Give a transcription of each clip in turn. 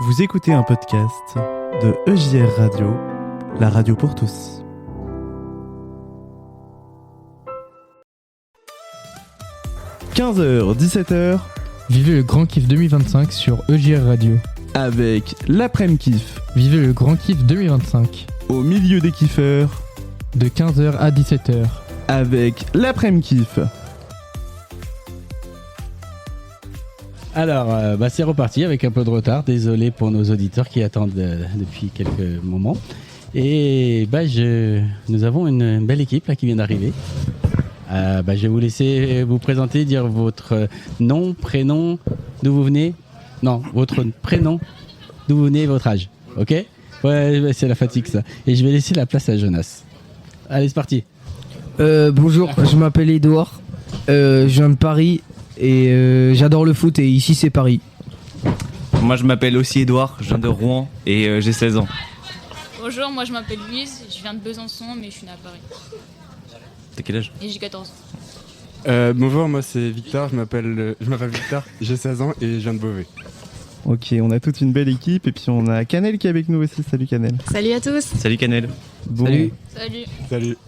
Vous écoutez un podcast de EJR Radio, la radio pour tous. « 15h, 17h, Vivez le Grand Kiff 2025 sur EJR Radio. avec l'après-midi kiff, Vivez le Grand Kiff 2025 au milieu des kiffeurs, de 15h à 17h. avec l'après-midi kiff. » Alors, c'est reparti avec un peu de retard. Désolé pour nos auditeurs qui attendent depuis quelques moments. Et nous avons une belle équipe là, qui vient d'arriver. Je vais vous laisser vous présenter, dire votre nom, prénom, d'où vous venez. Non, votre prénom, d'où vous venez et votre âge. Ok ? Ouais, c'est la fatigue ça. Et je vais laisser la place à Jonas. Allez, c'est parti. Bonjour, je m'appelle Edouard, je viens de Paris et j'adore le foot et ici c'est Paris. Moi je m'appelle aussi Edouard, je viens de Rouen et j'ai 16 ans. Bonjour, moi je m'appelle Louise, je viens de Besançon mais je suis née à Paris. T'as quel âge ? Et j'ai 14 ans. Bonjour, moi c'est Victor, je m'appelle Victor, j'ai 16 ans et je viens de Beauvais. Ok, on a toute une belle équipe et puis on a Canel qui est avec nous aussi. Salut Canel. Salut à tous. Salut Canel. Bon. Salut. Salut.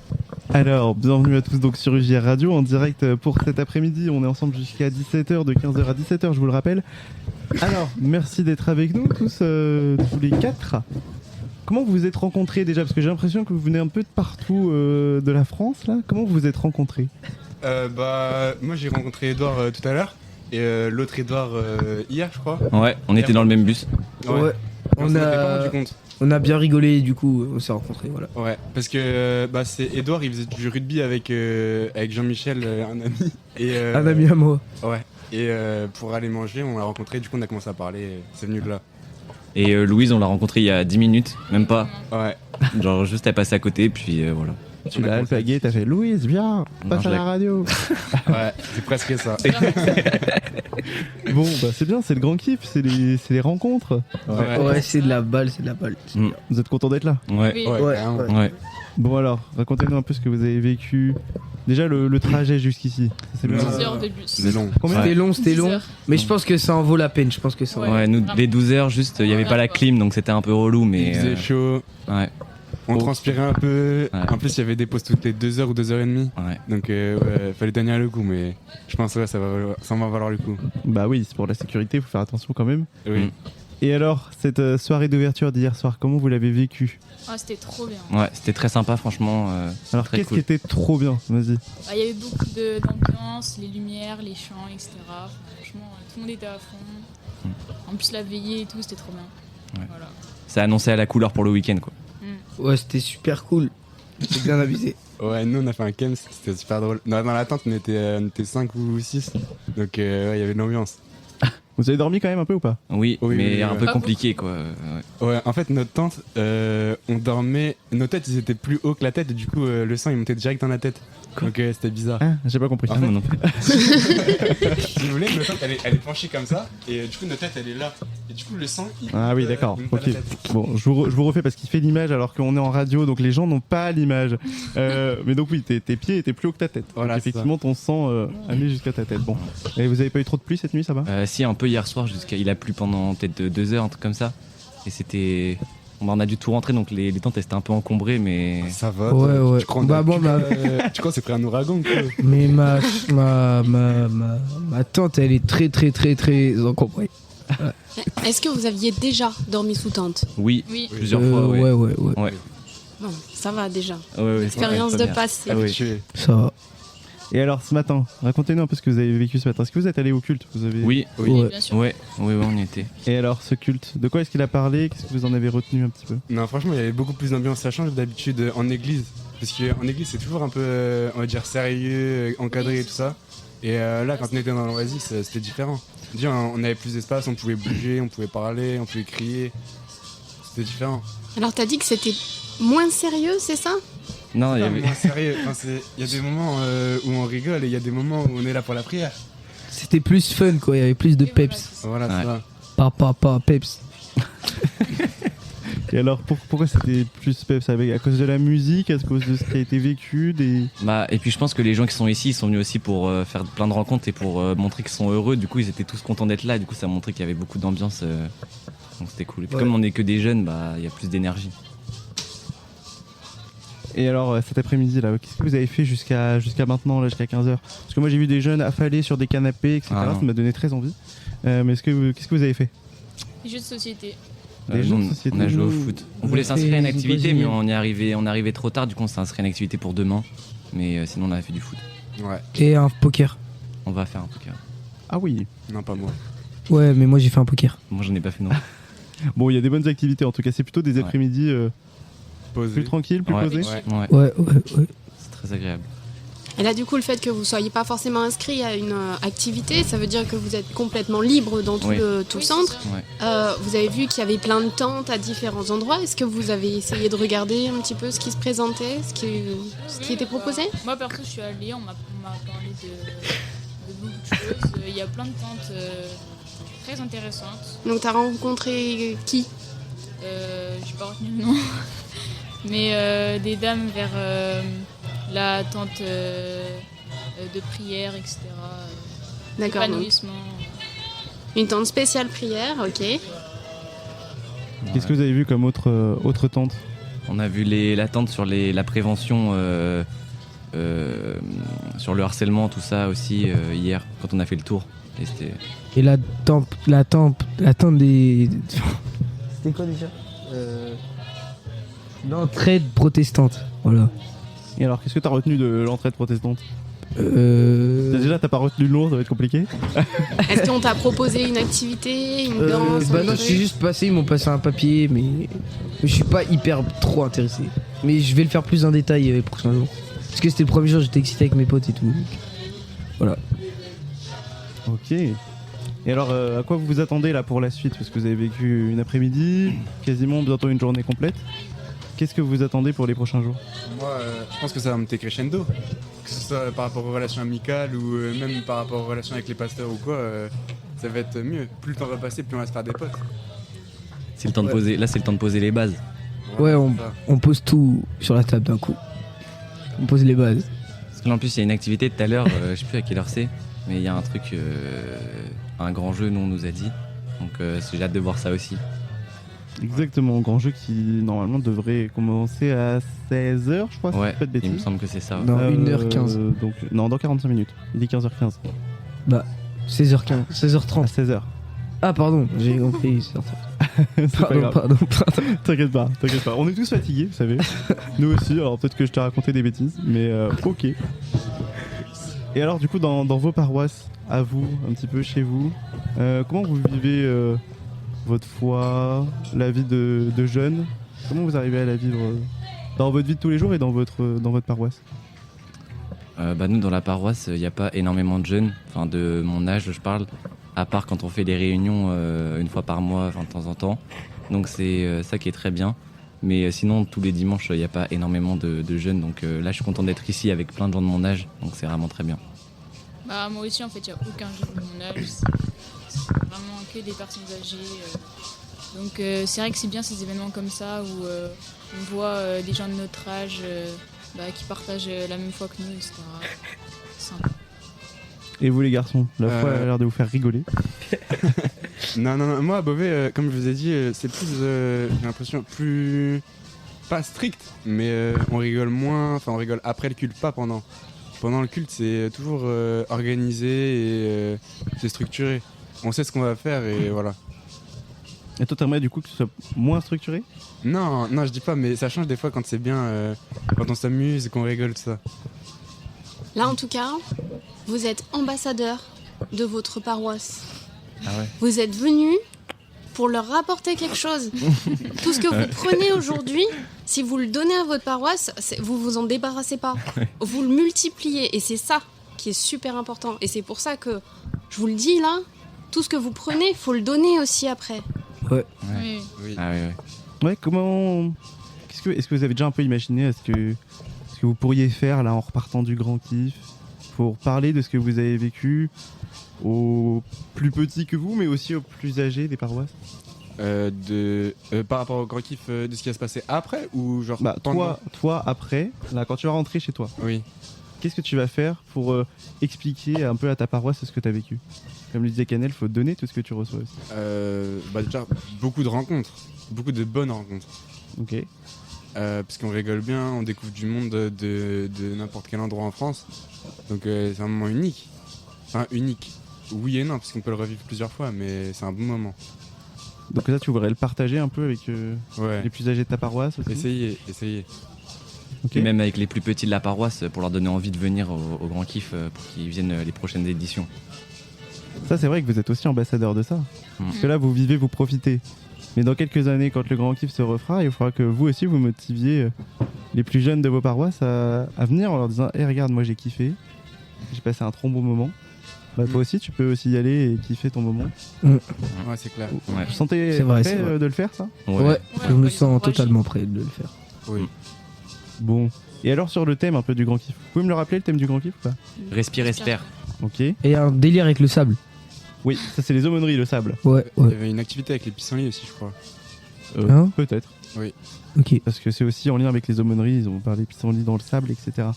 Alors, bienvenue à tous donc sur UJR Radio en direct pour cet après-midi. On est ensemble jusqu'à 17h, de 15h à 17h, je vous le rappelle. Alors, merci d'être avec nous tous les quatre. Comment vous vous êtes rencontrés déjà ? Parce que j'ai l'impression que vous venez un peu de partout de la France là. Comment vous vous êtes rencontrés ? Moi j'ai rencontré Edouard tout à l'heure et l'autre Edouard hier je crois. Ouais, on était dans le même bus. Ouais. On s'en était pas rendu compte. On a bien rigolé du coup, on s'est rencontrés, voilà. Ouais, parce que c'est Edouard, il faisait du rugby avec Jean-Michel, un ami. Et, Un ami à moi. Ouais. Et pour aller manger, on l'a rencontré, du coup on a commencé à parler, c'est venu de là. Et Louise, on l'a rencontrée il y a 10 minutes, même pas. Ouais. Genre juste elle passait à côté, puis voilà. Tu l'as alpagué, t'as fait Louise, viens, passe à la radio. Ouais, c'est presque ça. Bon, c'est bien, c'est le grand kiff, c'est les rencontres. Ouais, c'est de la balle, c'est de la balle. Vous êtes contents d'être là ? Ouais. Oui. Ouais, carrément. Ouais. Bon alors, racontez-nous un peu ce que vous avez vécu. Déjà le trajet jusqu'ici. Ça, c'est bien. 10 heures de bus. C'est long. Combien ? C'était 10 long, heures. mais je pense que ça en vaut la peine, je pense que ça en vaut. Ouais, nous, Vraiment. les 12 heures, juste, il n'y avait pas la clim, donc c'était un peu relou, mais. Il faisait chaud, Ouais, on transpirait un peu. Ouais. En plus, il y avait des pauses toutes les 2 heures ou 2h30. ouais. Donc, fallait tenir le coup, mais je pense que ça va valoir le coup. Bah oui, c'est pour la sécurité, faut faire attention quand même. Oui. Mm. Et alors, cette soirée d'ouverture d'hier soir, comment vous l'avez vécue ? Ah, c'était trop bien. Ouais, c'était très sympa, franchement. Alors Très qu'est-ce cool. qui était trop bien ? Vas-y. Il y avait beaucoup d'ambiance, les lumières, les chants, etc. Franchement, tout le monde était à fond. En plus, la veillée et tout, c'était trop bien. Ouais. Voilà. Ça annonçait à la couleur pour le week-end, quoi. Ouais, c'était super cool. C'est bien abusé. Ouais, nous on a fait un camp, c'était super drôle. Dans la tente, on était 5 ou 6. Donc, il y avait de l'ambiance. Vous avez dormi quand même un peu ou pas ? Oui, Oui, mais oui, un ouais. peu Pas compliqué, quoi. Ouais. Ouais, en fait, notre tente, on dormait. Nos têtes, ils étaient plus hauts que la tête, et du coup, le sang il montait direct dans la tête. Donc, c'était bizarre. Ah, j'ai pas compris. Ah, moi non plus. Si vous voulez, notre tente, elle est penchée comme ça, et du coup, notre tête, elle est là. Et du coup, le sang, il. Ah oui, d'accord. il monte à Ok. la tête. Bon, je vous refais parce qu'il fait l'image alors qu'on est en radio, donc les gens n'ont pas l'image. Mais donc oui, tes pieds étaient plus haut que ta tête. Voilà, Donc, c'est effectivement, ton sang allait jusqu'à ta tête. Bon. Et vous avez pas eu trop de pluie cette nuit, ça va ? Si, un peu hier soir, il a plu pendant peut-être 2 heures, un truc comme ça. Et c'était. On a dû tout rentrer, donc les tentes elles étaient un peu encombrées, mais. Ça va. Ouais, toi, ouais. Tu crois, Bah, bon, tu crois que c'est pris un ouragan, quoi. Mais ma tante, elle est très très très très encombrée. Est-ce que vous aviez déjà dormi sous tente ? Oui, Oui. plusieurs fois, ouais. Ouais. Ouais. Bon, ça va déjà. Ouais, Expérience ouais, de très bien. passé. Ah oui. Tué. Ça va. Et alors ce matin, racontez-nous un peu ce que vous avez vécu ce matin. Est-ce que vous êtes allé au culte ? Vous avez... Oui, Oui, Ouais. bien sûr. ouais, on y était. Et alors ce culte, de quoi est-ce qu'il a parlé ? Qu'est-ce que vous en avez retenu un petit peu ? Non, franchement, il y avait beaucoup plus d'ambiance. Ça change d'habitude en église. Parce qu'en église, c'est toujours un peu, on va dire, sérieux, encadré et tout ça. Et là, quand on était dans l'Oasis, c'était différent. Déjà, on avait plus d'espace, on pouvait bouger, on pouvait parler, on pouvait crier. C'était différent. Alors t'as dit que c'était moins sérieux, c'est ça ? Non, il y Non, avait. mais sérieux, il y a des moments où on rigole et il y a des moments où on est là pour la prière. C'était plus fun quoi, il y avait plus de Et voilà, peps. Voilà, Ouais. c'est ça. Pas peps. Et alors, pourquoi c'était plus peps à cause de la musique, à cause de ce qui a été vécu Et puis je pense que les gens qui sont ici, ils sont venus aussi pour faire plein de rencontres et pour montrer qu'ils sont heureux. Du coup, ils étaient tous contents d'être là. Du coup, ça montrait qu'il y avait beaucoup d'ambiance. Donc c'était cool. Et puis comme on est que des jeunes, il y a plus d'énergie. Et alors, cet après-midi, là, qu'est-ce que vous avez fait jusqu'à maintenant, là, jusqu'à 15h? Parce que moi, j'ai vu des jeunes affalés sur des canapés, etc. Ça m'a donné très envie. Mais qu'est-ce que vous avez fait? Les jeux de société. On a joué au foot. On voulait s'inscrire à une activité, mais on est arrivé trop tard. Du coup, on s'est inscrit à une activité pour demain. Mais sinon, on a fait du foot. Ouais. Et un poker. On va faire un poker. Ah oui. Non, pas moi. Ouais, mais moi j'ai fait un poker. Moi, j'en ai pas fait non. Bon, il y a des bonnes activités. En tout cas, c'est plutôt des après-midi plus tranquilles, plus posés. Ouais. C'est très agréable. Et là, du coup, le fait que vous soyez pas forcément inscrit à une activité, ça veut dire que vous êtes complètement libre dans tout le centre. Ouais. Vous avez vu qu'il y avait plein de tentes à différents endroits. Est-ce que vous avez essayé de regarder un petit peu ce qui se présentait, ce qui était proposé? Moi, perso, je suis allée, on m'a parlé de beaucoup de choses. Il y a plein de tentes très intéressantes. Donc, tu as rencontré qui? J'ai pas retenu le nom. Mais des dames vers la tente de prière, etc. D'accord. donc Épanouissement. Une tente spéciale prière, ok. Qu'est-ce que vous avez vu comme autre tente? On a vu la tente sur la prévention, sur le harcèlement, tout ça aussi hier quand on a fait le tour. Et la tente des. C'était quoi déjà? L'entraide protestante. Voilà. Et alors, qu'est-ce que t'as retenu de l'entraide protestante? Déjà, t'as pas retenu le nom, ça va être compliqué. Est-ce qu'on t'a proposé une activité, une danse? Bah non, je suis juste passé, ils m'ont passé un papier, mais je suis pas hyper trop intéressé. Mais je vais le faire plus en détail les prochains jours. Parce que c'était le premier jour, j'étais excité avec mes potes et tout. Voilà. Ok. Et alors, à quoi vous vous attendez là pour la suite? Parce que vous avez vécu une après-midi, quasiment bientôt une journée complète. Qu'est-ce que vous attendez pour les prochains jours? Moi, je pense que ça va monter crescendo. Que ce soit par rapport aux relations amicales ou même par rapport aux relations avec les pasteurs ou quoi, ça va être mieux. Plus le temps va passer, plus on va se faire des potes. C'est le temps de poser. Là, c'est le temps de poser les bases. Ouais, on pose tout sur la table d'un coup. On pose les bases. Parce que là, en plus, il y a une activité tout à l'heure, je sais plus à quelle heure c'est, mais il y a un truc, un grand jeu, nous on nous a dit. Donc j'ai hâte de voir ça aussi. Exactement, un grand jeu qui normalement devrait commencer à 16h, je crois, si Ouais, je dis pas de bêtises. il me semble que c'est ça. Ouais. Dans 1h15. Donc, non, dans 45 minutes. Il est 15h15. Bah, 16h15, 16h30. À 16h. Ah, pardon, j'ai compris. 16h30. C'est pas grave. Pardon. T'inquiète pas. On est tous fatigués, vous savez. Nous aussi, alors peut-être que je t'ai raconté des bêtises, mais ok. Et alors, du coup, dans vos paroisses, à vous, un petit peu chez vous, comment vous vivez votre foi, la vie de jeunes? Comment vous arrivez à la vivre dans votre vie de tous les jours et dans votre paroisse? Nous, dans la paroisse, il n'y a pas énormément de jeunes, enfin de mon âge, je parle, à part quand on fait des réunions une fois par mois, de temps en temps. Donc c'est ça qui est très bien. Mais sinon, tous les dimanches, il n'y a pas énormément de jeunes. Donc là, je suis content d'être ici avec plein de gens de mon âge. Donc c'est vraiment très bien. Bah, moi aussi, en fait, il n'y a aucun jeune de mon âge. C'est vraiment que des personnes âgées. Donc c'est vrai que c'est bien ces événements comme ça où on voit des gens de notre âge qui partagent la même foi que nous, etc. C'est sympa. Et vous les garçons, la foi a l'air de vous faire rigoler. Non, moi à Beauvais, comme je vous ai dit, c'est plus, j'ai l'impression, plus pas strict, mais on rigole moins, enfin on rigole après le culte, pas pendant. Pendant le culte, c'est toujours organisé et c'est structuré. On sait ce qu'on va faire et voilà. Et toi, t'aimerais du coup que ce soit moins structuré? Non, je dis pas, mais ça change des fois quand c'est bien, quand on s'amuse et qu'on rigole, tout ça. Là, en tout cas, vous êtes ambassadeur de votre paroisse. Ah ouais. Vous êtes venu pour leur rapporter quelque chose. Tout ce que vous prenez aujourd'hui, si vous le donnez à votre paroisse, vous vous en débarrassez pas. Vous le multipliez et c'est ça qui est super important. Et c'est pour ça que je vous le dis là, tout ce que vous prenez, faut le donner aussi après. Ouais. Oui. Ah ouais. Ouais, comment... Est-ce que vous avez déjà un peu imaginé ce que vous pourriez faire là en repartant du Grand Kiff pour parler de ce que vous avez vécu aux plus petits que vous, mais aussi aux plus âgés des paroisses? par rapport au grand kiff de ce qui va se passer après ou genre Bah, pendant. toi, après, là, quand tu vas rentrer chez toi, Oui. qu'est-ce que tu vas faire pour expliquer un peu à ta paroisse ce que tu as vécu? Comme le disait Canel, faut donner tout ce que tu reçois aussi. Déjà, beaucoup de rencontres. Beaucoup de bonnes rencontres. Ok. Parce qu'on rigole bien, on découvre du monde de n'importe quel endroit en France. Donc c'est un moment unique. Enfin, unique. Oui et non, parce qu'on peut le revivre plusieurs fois, mais c'est un bon moment. Donc ça, tu voudrais le partager un peu avec Ouais. les plus âgés de ta paroisse aussi. Essayez. Ok. Et même avec les plus petits de la paroisse, pour leur donner envie de venir au Grand Kiff pour qu'ils viennent les prochaines éditions. Ça, c'est vrai que vous êtes aussi ambassadeur de ça. Mm. Parce que là, vous vivez, vous profitez. Mais dans quelques années, quand le Grand Kiff se refera, il faudra que vous aussi, vous motiviez les plus jeunes de vos paroisses à venir en leur disant hey, regarde, moi j'ai kiffé, j'ai passé un trop bon moment. Bah, toi aussi, tu peux aussi y aller et kiffer ton moment. Ouais, c'est clair. Ouais. Vous sentez C'est vrai, prêt c'est vrai. de le faire, ça? Ouais, je on me va sens les encourager. totalement prêt de le faire. Oui. Bon. Et alors, sur le thème un peu du Grand Kiff, vous pouvez me le rappeler, le thème du Grand Kiff ou pas? Respire, espère. Ok. Et un délire avec le sable. Oui, ça c'est les aumôneries, le sable. Ouais, Il y ouais. avait une activité avec les pissenlits aussi, je crois. Hein Peut-être. Ok. Parce que c'est aussi en lien avec les aumôneries, ils ont parlé pissenlits dans le sable, etc.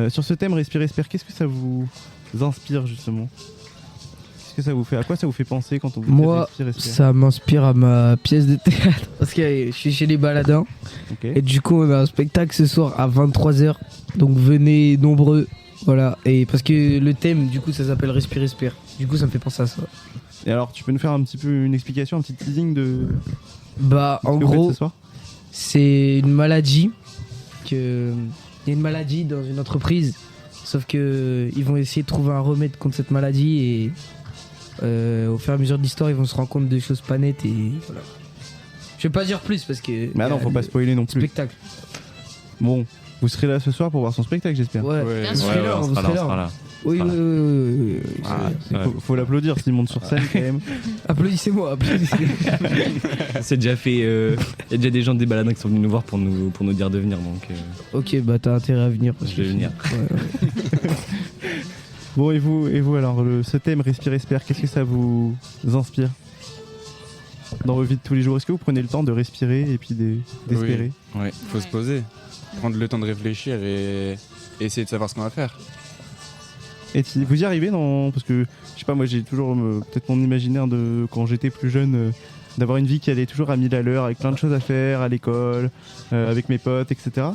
Sur ce thème, respire, espère, qu'est-ce que ça vous inspire justement? Qu'est-ce que ça vous fait? À quoi ça vous fait penser quand on vous dit Moi, respire, espère? ça m'inspire à ma pièce de théâtre. Parce que je suis chez les Baladins. Ok. Et du coup, on a un spectacle ce soir à 23h. Donc venez nombreux. Voilà. Et parce que le thème, du coup, ça s'appelle Respire, espère. Du coup, ça me fait penser à ça. Et alors, tu peux nous faire un petit peu une explication, un petit teasing de Bah, en ce que vous faites gros, ce soir? c'est une maladie. Il y a une maladie dans une entreprise. Sauf que ils vont essayer de trouver un remède contre cette maladie. Et au fur et à mesure de l'histoire, ils vont se rendre compte des choses pas nettes. Et voilà. Je vais pas dire plus parce que. Mais non, faut pas spoiler non plus. Spectacle. Bon, vous serez là ce soir pour voir son spectacle, j'espère. Ouais. Bien Vous sûr. serez là, on vous sera là, serez on là. sera là. Oui, Voilà. oui. Ouais. Faut l'applaudir s'il monte sur scène quand même. Applaudissez-moi, applaudissez-moi. C'est déjà fait. Il y a déjà des gens des baladins qui sont venus nous voir pour nous dire de venir. Donc, Ok, bah t'as intérêt à venir. Parce Je que vais venir. Ouais. Bon, et vous alors, ce thème Respire, espère, qu'est-ce que ça vous inspire dans vos vies de tous les jours? Est-ce que vous prenez le temps de respirer et puis d'espérer? ouais. Faut se poser, prendre le temps de réfléchir et essayer de savoir ce qu'on va faire. Et si vous y arrivez parce que je sais pas, moi j'ai toujours peut-être mon imaginaire de quand j'étais plus jeune d'avoir une vie qui allait toujours à 1000 à l'heure avec plein de choses à faire à l'école, avec mes potes, etc.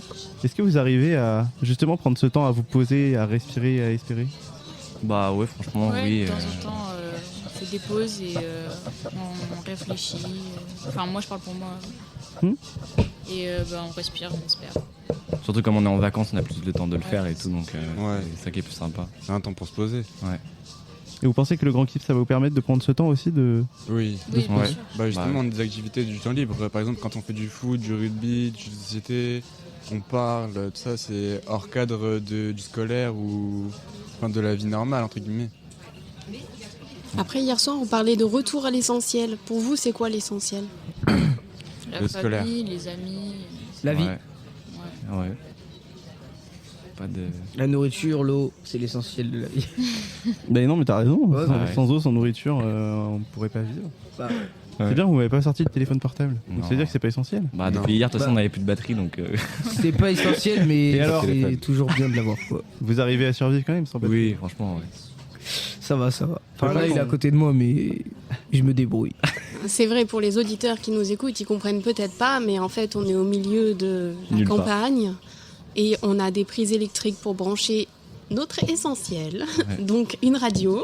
Est-ce que vous arrivez à justement prendre ce temps à vous poser, à respirer, à espérer? Bah ouais, franchement, Ouais, oui. de temps en temps, on fait des pauses et on réfléchit. Enfin, moi, je parle pour moi. Et on respire, on espère. Surtout comme on est en vacances, on a plus le temps de le faire Ouais. et tout, donc Ouais. c'est ça qui est plus sympa. C'est un temps pour se poser. Et vous pensez que le grand kiff ça va vous permettre de prendre ce temps aussi de... Oui. Oui, bien Ouais. sûr. Bah justement, des activités du temps libre. Par exemple, quand on fait du foot, du rugby, du jeu de société, on parle, tout ça, c'est hors cadre du scolaire ou enfin, de la vie normale, entre guillemets. Après, hier soir, on parlait de retour à l'essentiel. Pour vous, c'est quoi l'essentiel? La Le famille, scolaire. les amis. La vie, Ouais. Ouais. Pas de. la nourriture, l'eau, c'est l'essentiel de la vie. Ben non mais t'as raison, Ouais, sans eau, sans nourriture, on pourrait pas vivre. Bah, Ouais. C'est bien, vous m'avez pas sorti le téléphone portable. Donc Non. ça veut dire que c'est pas essentiel. Bah Non. depuis hier, de toute façon, Bah. on avait plus de batterie, donc. c'est pas essentiel, mais Et alors c'est toujours bien de l'avoir. Quoi. Vous arrivez à survivre quand même sans batterie? Oui, franchement, ouais. Ça va, ça va. Enfin, Ouais, là, il est à bon. côté de moi, mais je me débrouille. C'est vrai, pour les auditeurs qui nous écoutent, ils comprennent peut-être pas, mais en fait, on est au milieu de la Nulle part. campagne et on a des prises électriques pour brancher notre essentiel, Ouais. donc une radio,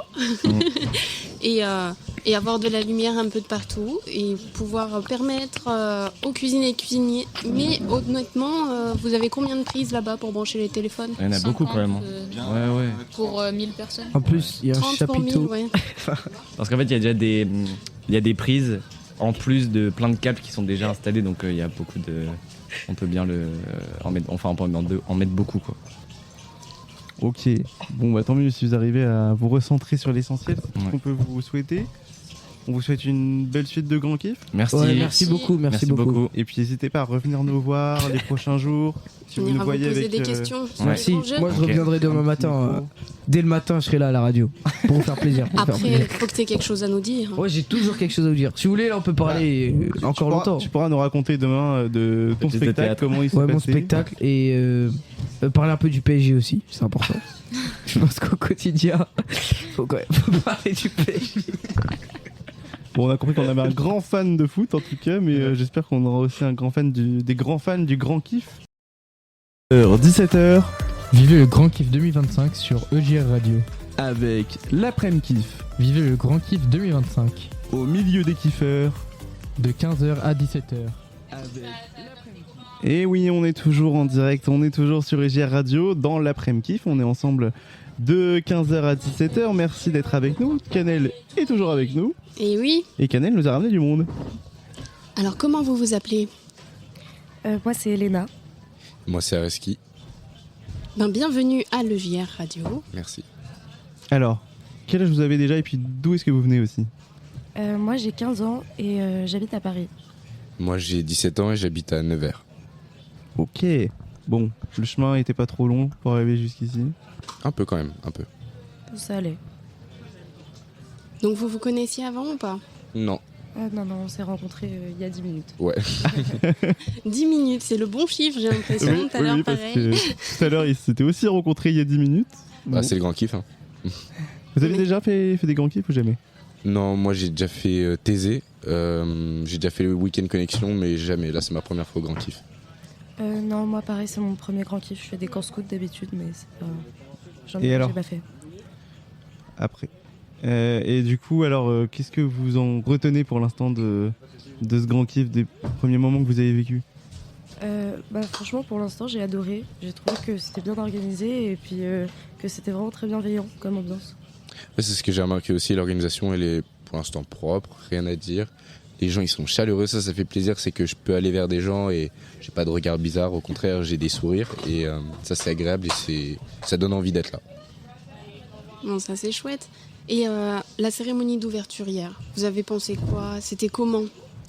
et avoir de la lumière un peu de partout et pouvoir permettre aux cuisiniers et cuisiniers. Mais honnêtement, vous avez combien de prises là-bas pour brancher les téléphones? Il y en a beaucoup quand même. 50, Ouais, ouais. pour 1000 personnes. En plus, il y a un 30 pour 1000, chapiteau. ouais. Parce qu'en fait, il y a déjà des prises en plus de plein de câbles qui sont déjà installés, donc il y a beaucoup de. On peut bien en mettre. Enfin, on peut en mettre beaucoup, quoi. Ok, bon bah tant mieux si vous arrivez à vous recentrer sur l'essentiel, c'est tout ce Ouais. qu'on peut vous souhaiter. On vous souhaite une belle suite de grands kiffs. Merci. Ouais, merci beaucoup, merci beaucoup. Et puis n'hésitez pas à revenir nous voir les prochains jours. Si On vous nous ira vous voyez poser avec des questions sur Merci. le projet. Moi, je Ok. reviendrai demain matin. Dès le matin, je serai là à la radio pour vous faire plaisir. Après, il faut que tu aies quelque chose à nous dire. Ouais, j'ai toujours quelque chose à vous dire. Si vous voulez, là, on peut parler encore longtemps. Tu pourras nous raconter demain de ton pièce de spectacle, théâtre. comment il s'est Ouais, mon passé. spectacle et parler un peu du PSG aussi, c'est important. Je pense qu'au quotidien, faut quand même parler du PSG. Bon, on a compris qu'on avait un grand fan de foot en tout cas, mais j'espère qu'on aura aussi un grand fan des grands fans du grand kiff. 17h Vivez le grand kiff 2025 sur EJR Radio. avec l'après-midi kiff Vivez le grand kiff 2025 au milieu des kiffeurs. de 15h à 17h. Et oui, on est toujours en direct, on est toujours sur EJR Radio dans l'après-midi kiff. On est ensemble de 15h à 17h. Merci d'être avec nous. Canel est toujours avec nous. Et oui, Et Canel nous a ramené du monde. alors comment vous vous appelez? Moi, c'est Elena. Moi, c'est Areski. Bienvenue à l'EJR Radio. Merci. Alors, quel âge vous avez déjà et puis d'où est-ce que vous venez aussi? Moi, j'ai 15 ans et j'habite à Paris. Moi, j'ai 17 ans et j'habite à Nevers. Ok. Bon, le chemin était pas trop long pour arriver jusqu'ici. Un peu quand même, un peu. Ça allait. Donc vous vous connaissiez avant ou pas? Non, Non, on s'est rencontrés il y a 10 minutes. ouais. 10 minutes, c'est le bon chiffre, j'ai l'impression. Tout à l'heure, parce pareil. que tout à l'heure, ils s'étaient aussi rencontrés il y a 10 minutes. Bah, Bon. c'est le grand kiff. Hein. Vous avez déjà fait des grands kiffs ou jamais? Non, moi, j'ai déjà fait Thésée. J'ai déjà fait le Week-end Connexion, mais jamais. Là, c'est ma première fois au grand kiff. Non, moi, pareil, c'est mon premier grand kiff. Je fais des camps scouts d'habitude, mais c'est pas... Et J'ai alors pas fait. Après. Et du coup, alors, qu'est-ce que vous en retenez pour l'instant de ce grand kiff, des premiers moments que vous avez vécu? Franchement, pour l'instant, j'ai adoré. J'ai trouvé que c'était bien organisé et puis que c'était vraiment très bienveillant comme ambiance. Ouais, c'est ce que j'ai remarqué aussi. L'organisation, elle est pour l'instant propre, rien à dire. Les gens, ils sont chaleureux. Ça fait plaisir. C'est que je peux aller vers des gens et j'ai pas de regard bizarre. Au contraire, j'ai des sourires. Et ça, c'est agréable et ça donne envie d'être là. Bon, ça c'est chouette. Et la cérémonie d'ouverture hier, vous avez pensé quoi? C'était comment?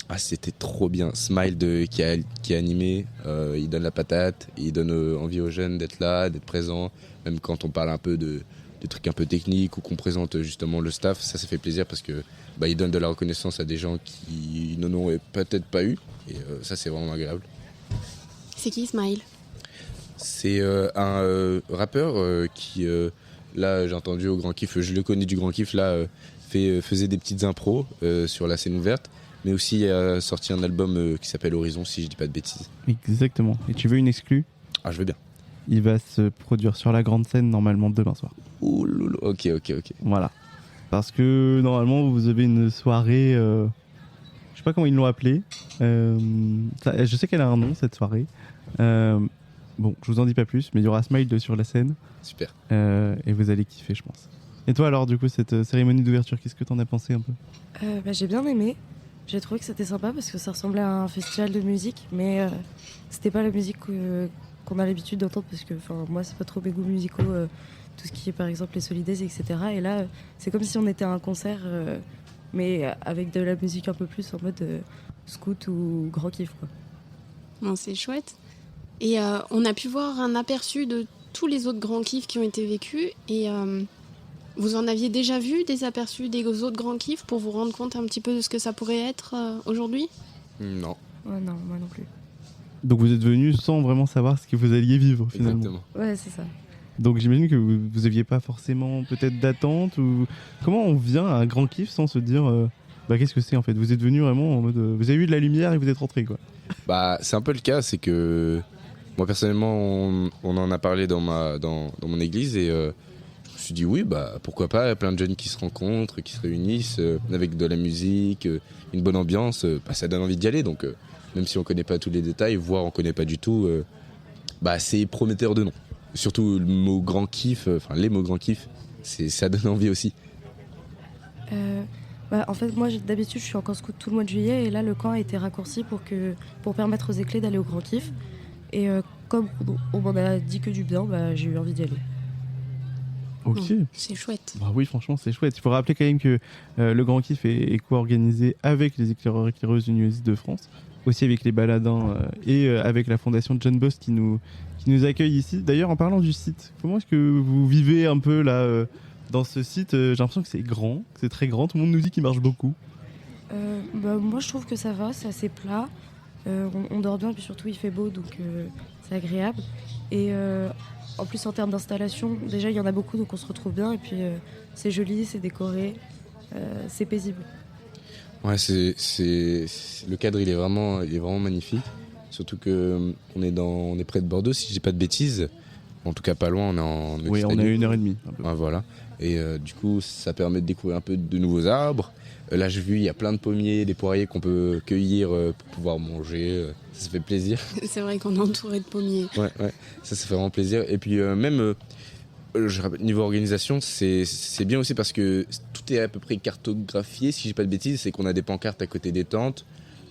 Ah, c'était trop bien. Smile qui a animé, il donne la patate, il donne envie aux jeunes d'être là, d'être présents. Même quand on parle un peu de trucs un peu techniques ou qu'on présente justement le staff, ça fait plaisir parce que il donne de la reconnaissance à des gens qui n'en ont peut-être pas eu. Et ça, c'est vraiment agréable. C'est qui Smile? C'est un rappeur qui, là, j'ai entendu au Grand Kiff, je le connais du Grand Kiff, là, faisait des petites impros sur la scène ouverte. Mais aussi a sorti un album qui s'appelle Horizon, si je dis pas de bêtises. Exactement. Et tu veux une exclue? Ah, je veux bien. Il va se produire sur la grande scène normalement demain soir. Ouh, loulou. Ok. Voilà. Parce que normalement vous avez une soirée, je sais pas comment ils l'ont appelée. Je sais qu'elle a un nom cette soirée. Bon, je vous en dis pas plus, mais il y aura Smile sur la scène. Super. Et vous allez kiffer, je pense. Et toi alors, du coup, cette cérémonie d'ouverture, qu'est-ce que t'en as pensé un peu? J'ai bien aimé. J'ai trouvé que c'était sympa parce que ça ressemblait à un festival de musique, mais c'était pas la musique qu'on a l'habitude d'entendre parce que moi, c'est pas trop mes goûts musicaux, tout ce qui est par exemple les Solidays, etc. Et là, c'est comme si on était à un concert, mais avec de la musique un peu plus en mode scout ou grand kiff, quoi. Bon, c'est chouette. Et on a pu voir un aperçu de tous les autres grands kiffs qui ont été vécus. Et vous en aviez déjà vu des aperçus des autres grands kiffs pour vous rendre compte un petit peu de ce que ça pourrait être aujourd'hui? Non. Ouais, non, moi non plus. Donc vous êtes venu sans vraiment savoir ce que vous alliez vivre finalement. Exactement. Ouais, c'est ça. Donc j'imagine que vous aviez pas forcément peut-être d'attente ou comment on vient à un grand kiff sans se dire qu'est-ce que c'est en fait? Vous êtes venu vraiment en mode vous avez eu de la lumière et vous êtes rentré quoi. C'est un peu le cas, c'est que moi personnellement on en a parlé dans mon église et je me suis dit oui pourquoi pas, plein de jeunes qui se rencontrent, qui se réunissent avec de la musique, une bonne ambiance, ça donne envie d'y aller donc même si on connaît pas tous les détails, voire on connaît pas du tout, c'est prometteur de nom. Surtout le mot grand kiff, les mots grand kiff, ça donne envie aussi. En fait, moi, d'habitude, je suis en camp scout tout le mois de juillet et là, le camp a été raccourci pour permettre aux éclés d'aller au grand kiff. Et comme on m'en a dit que du bien, j'ai eu envie d'y aller. Ok. C'est chouette. Bah oui, franchement, c'est chouette. Il faut rappeler quand même que le Grand Kiff est co-organisé avec les éclaireurs et éclaireuses unionistes de France, aussi avec les baladins et avec la fondation John Bost qui nous accueille ici. D'ailleurs, en parlant du site, comment est-ce que vous vivez un peu là dans ce site? J'ai l'impression que c'est grand, que c'est très grand. Tout le monde nous dit qu'il marche beaucoup. Moi, je trouve que ça va, c'est assez plat. On dort bien, puis surtout, il fait beau, donc c'est agréable. Et en plus, en termes d'installation, déjà, il y en a beaucoup, donc on se retrouve bien. Et puis, c'est joli, c'est décoré, c'est paisible. Ouais, le cadre, il est vraiment magnifique. Surtout que on est près de Bordeaux, si je dis pas de bêtises. En tout cas, pas loin, on est en Oui, on est à 1h30. Ouais, voilà. Et du coup, ça permet de découvrir un peu de nouveaux arbres. Là, j'ai vu, il y a plein de pommiers, des poiriers qu'on peut cueillir pour pouvoir manger. Ça fait plaisir. C'est vrai qu'on est entouré de pommiers. Ouais, ça fait vraiment plaisir. Et puis même, niveau organisation, c'est bien aussi parce que tout est à peu près cartographié, si je dis pas de bêtises. C'est qu'on a des pancartes à côté des tentes.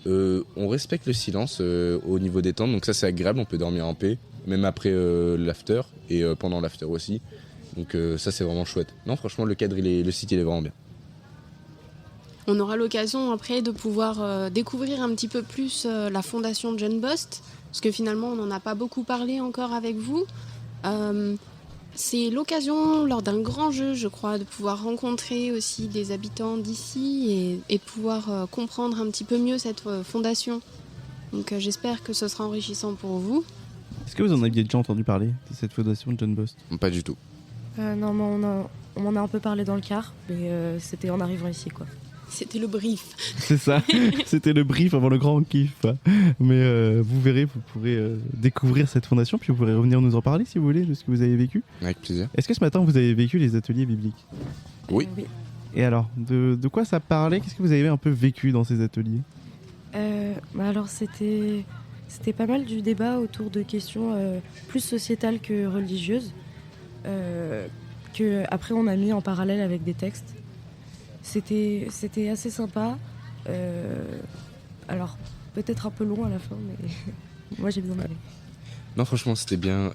On respecte le silence au niveau des tentes, donc ça c'est agréable, on peut dormir en paix, même après l'after et pendant l'after aussi. Donc ça c'est vraiment chouette. Non, franchement, le cadre, le site, il est vraiment bien. On aura l'occasion après de pouvoir découvrir un petit peu plus la fondation John Bost, parce que finalement on n'en a pas beaucoup parlé encore avec vous. C'est l'occasion, lors d'un grand jeu, je crois, de pouvoir rencontrer aussi des habitants d'ici et pouvoir comprendre un petit peu mieux cette fondation. Donc j'espère que ce sera enrichissant pour vous. Est-ce que vous en aviez déjà entendu parler de cette fondation John Bost? Pas du tout. Non, mais on en a un peu parlé dans le car, mais c'était en arrivant ici, quoi. C'était le brief. C'est ça, c'était le brief avant le Grand Kiff. Mais vous verrez, vous pourrez découvrir cette fondation, puis vous pourrez revenir nous en parler si vous voulez de ce que vous avez vécu. Avec plaisir. Est-ce que ce matin vous avez vécu les ateliers bibliques? Oui. Oui. Et alors, de quoi ça parlait? Qu'est-ce que vous avez un peu vécu dans ces ateliers? Alors c'était pas mal du débat autour de questions plus sociétales que religieuses, que après on a mis en parallèle avec des textes. C'était assez sympa. Alors peut-être un peu long à la fin, mais moi j'ai bien aimé. Non, franchement, c'était bien.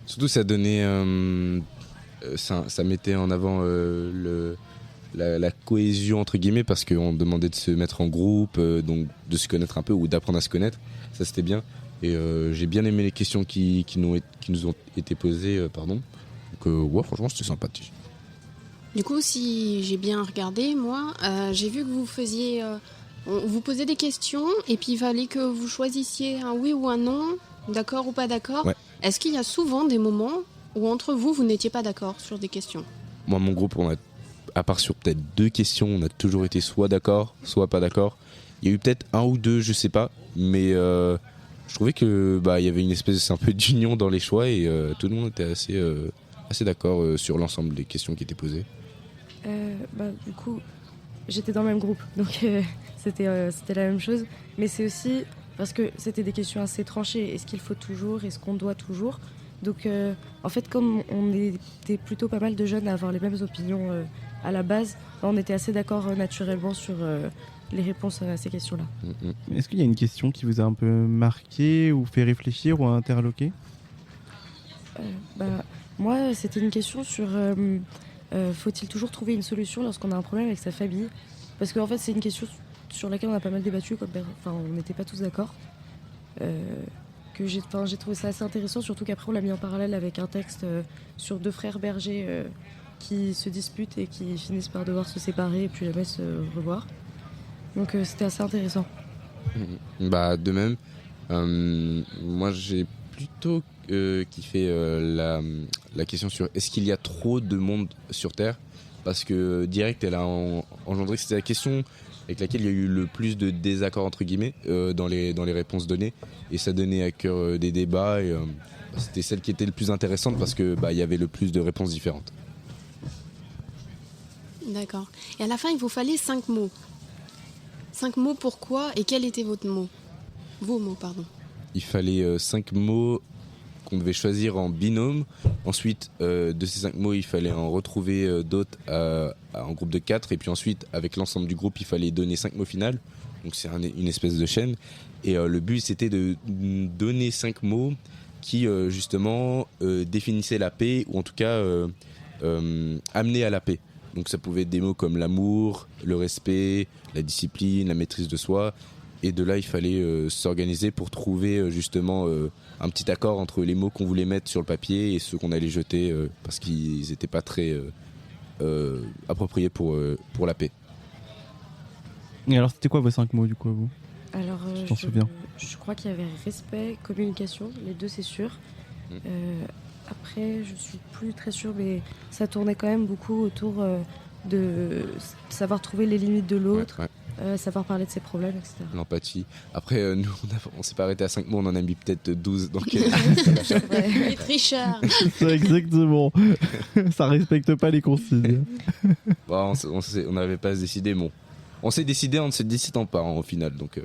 Surtout, ça donnait, ça mettait en avant la cohésion entre guillemets, parce qu'on demandait de se mettre en groupe, donc de se connaître un peu ou d'apprendre à se connaître. Ça, c'était bien. Et j'ai bien aimé les questions qui nous ont été posées. Donc ouais, franchement, c'était sympathique. Du coup, si j'ai bien regardé, moi, j'ai vu que vous faisiez... vous posez des questions et puis il fallait que vous choisissiez un oui ou un non, d'accord ou pas d'accord. Ouais. Est-ce qu'il y a souvent des moments où entre vous n'étiez pas d'accord sur des questions? Moi, mon groupe, à part sur peut-être 2 questions, on a toujours été soit d'accord, soit pas d'accord. Il y a eu peut-être 1 ou 2, je sais pas, mais je trouvais que il y avait une espèce un peu d'union dans les choix et tout le monde était assez d'accord sur l'ensemble des questions qui étaient posées. Du coup, j'étais dans le même groupe, donc c'était la même chose. Mais c'est aussi parce que c'était des questions assez tranchées. Est-ce qu'il faut toujours? Est-ce qu'on doit toujours? Donc, en fait, comme on était plutôt pas mal de jeunes à avoir les mêmes opinions à la base, on était assez d'accord naturellement sur les réponses à ces questions-là. Est-ce qu'il y a une question qui vous a un peu marqué ou fait réfléchir ou interloqué? Moi, c'était une question sur faut-il toujours trouver une solution lorsqu'on a un problème avec sa famille? Parce qu'en fait, c'est une question sur laquelle on a pas mal débattu, on n'était pas tous d'accord. Que j'ai trouvé ça assez intéressant, surtout qu'après on l'a mis en parallèle avec un texte sur 2 frères bergers qui se disputent et qui finissent par devoir se séparer et puis jamais se revoir. Donc c'était assez intéressant. De même, moi j'ai plutôt kiffé la question sur est-ce qu'il y a trop de monde sur Terre, parce que direct elle a engendré, c'était la question avec laquelle il y a eu le plus de désaccords entre guillemets dans les réponses données, et ça donnait à cœur des débats et c'était celle qui était le plus intéressante parce que il y avait le plus de réponses différentes. D'accord. Et à la fin, il vous fallait 5 mots. 5 mots, pourquoi et quel était votre mot? Vos mots, pardon. Il fallait 5 mots qu'on devait choisir en binôme. Ensuite, de ces 5 mots, il fallait en retrouver d'autres en groupe de 4. Et puis ensuite, avec l'ensemble du groupe, il fallait donner 5 mots finaux. Donc c'est une espèce de chaîne. Et le but, c'était de donner 5 mots qui, justement, définissaient la paix, ou en tout cas amener à la paix. Donc ça pouvait être des mots comme l'amour, le respect, la discipline, la maîtrise de soi. Et de là, il fallait s'organiser pour trouver justement un petit accord entre les mots qu'on voulait mettre sur le papier et ceux qu'on allait jeter parce qu'ils n'étaient pas très appropriés pour la paix. Et alors, c'était quoi vos 5 mots du coup à vous? Alors, Je t'en souviens. je crois qu'il y avait respect, communication, les deux c'est sûr. Après, je suis plus très sûre, mais ça tournait quand même beaucoup autour de savoir trouver les limites de l'autre, savoir parler de ses problèmes, etc. L'empathie. Après, nous, on s'est pas arrêté à 5 mots, on en a mis peut-être 12. Donc, Les tricheurs. C'est exactement. Ça respecte pas les consignes. bon, on n'avait pas à se décider, bon. On s'est décidé en ne se décidant pas au final. Donc,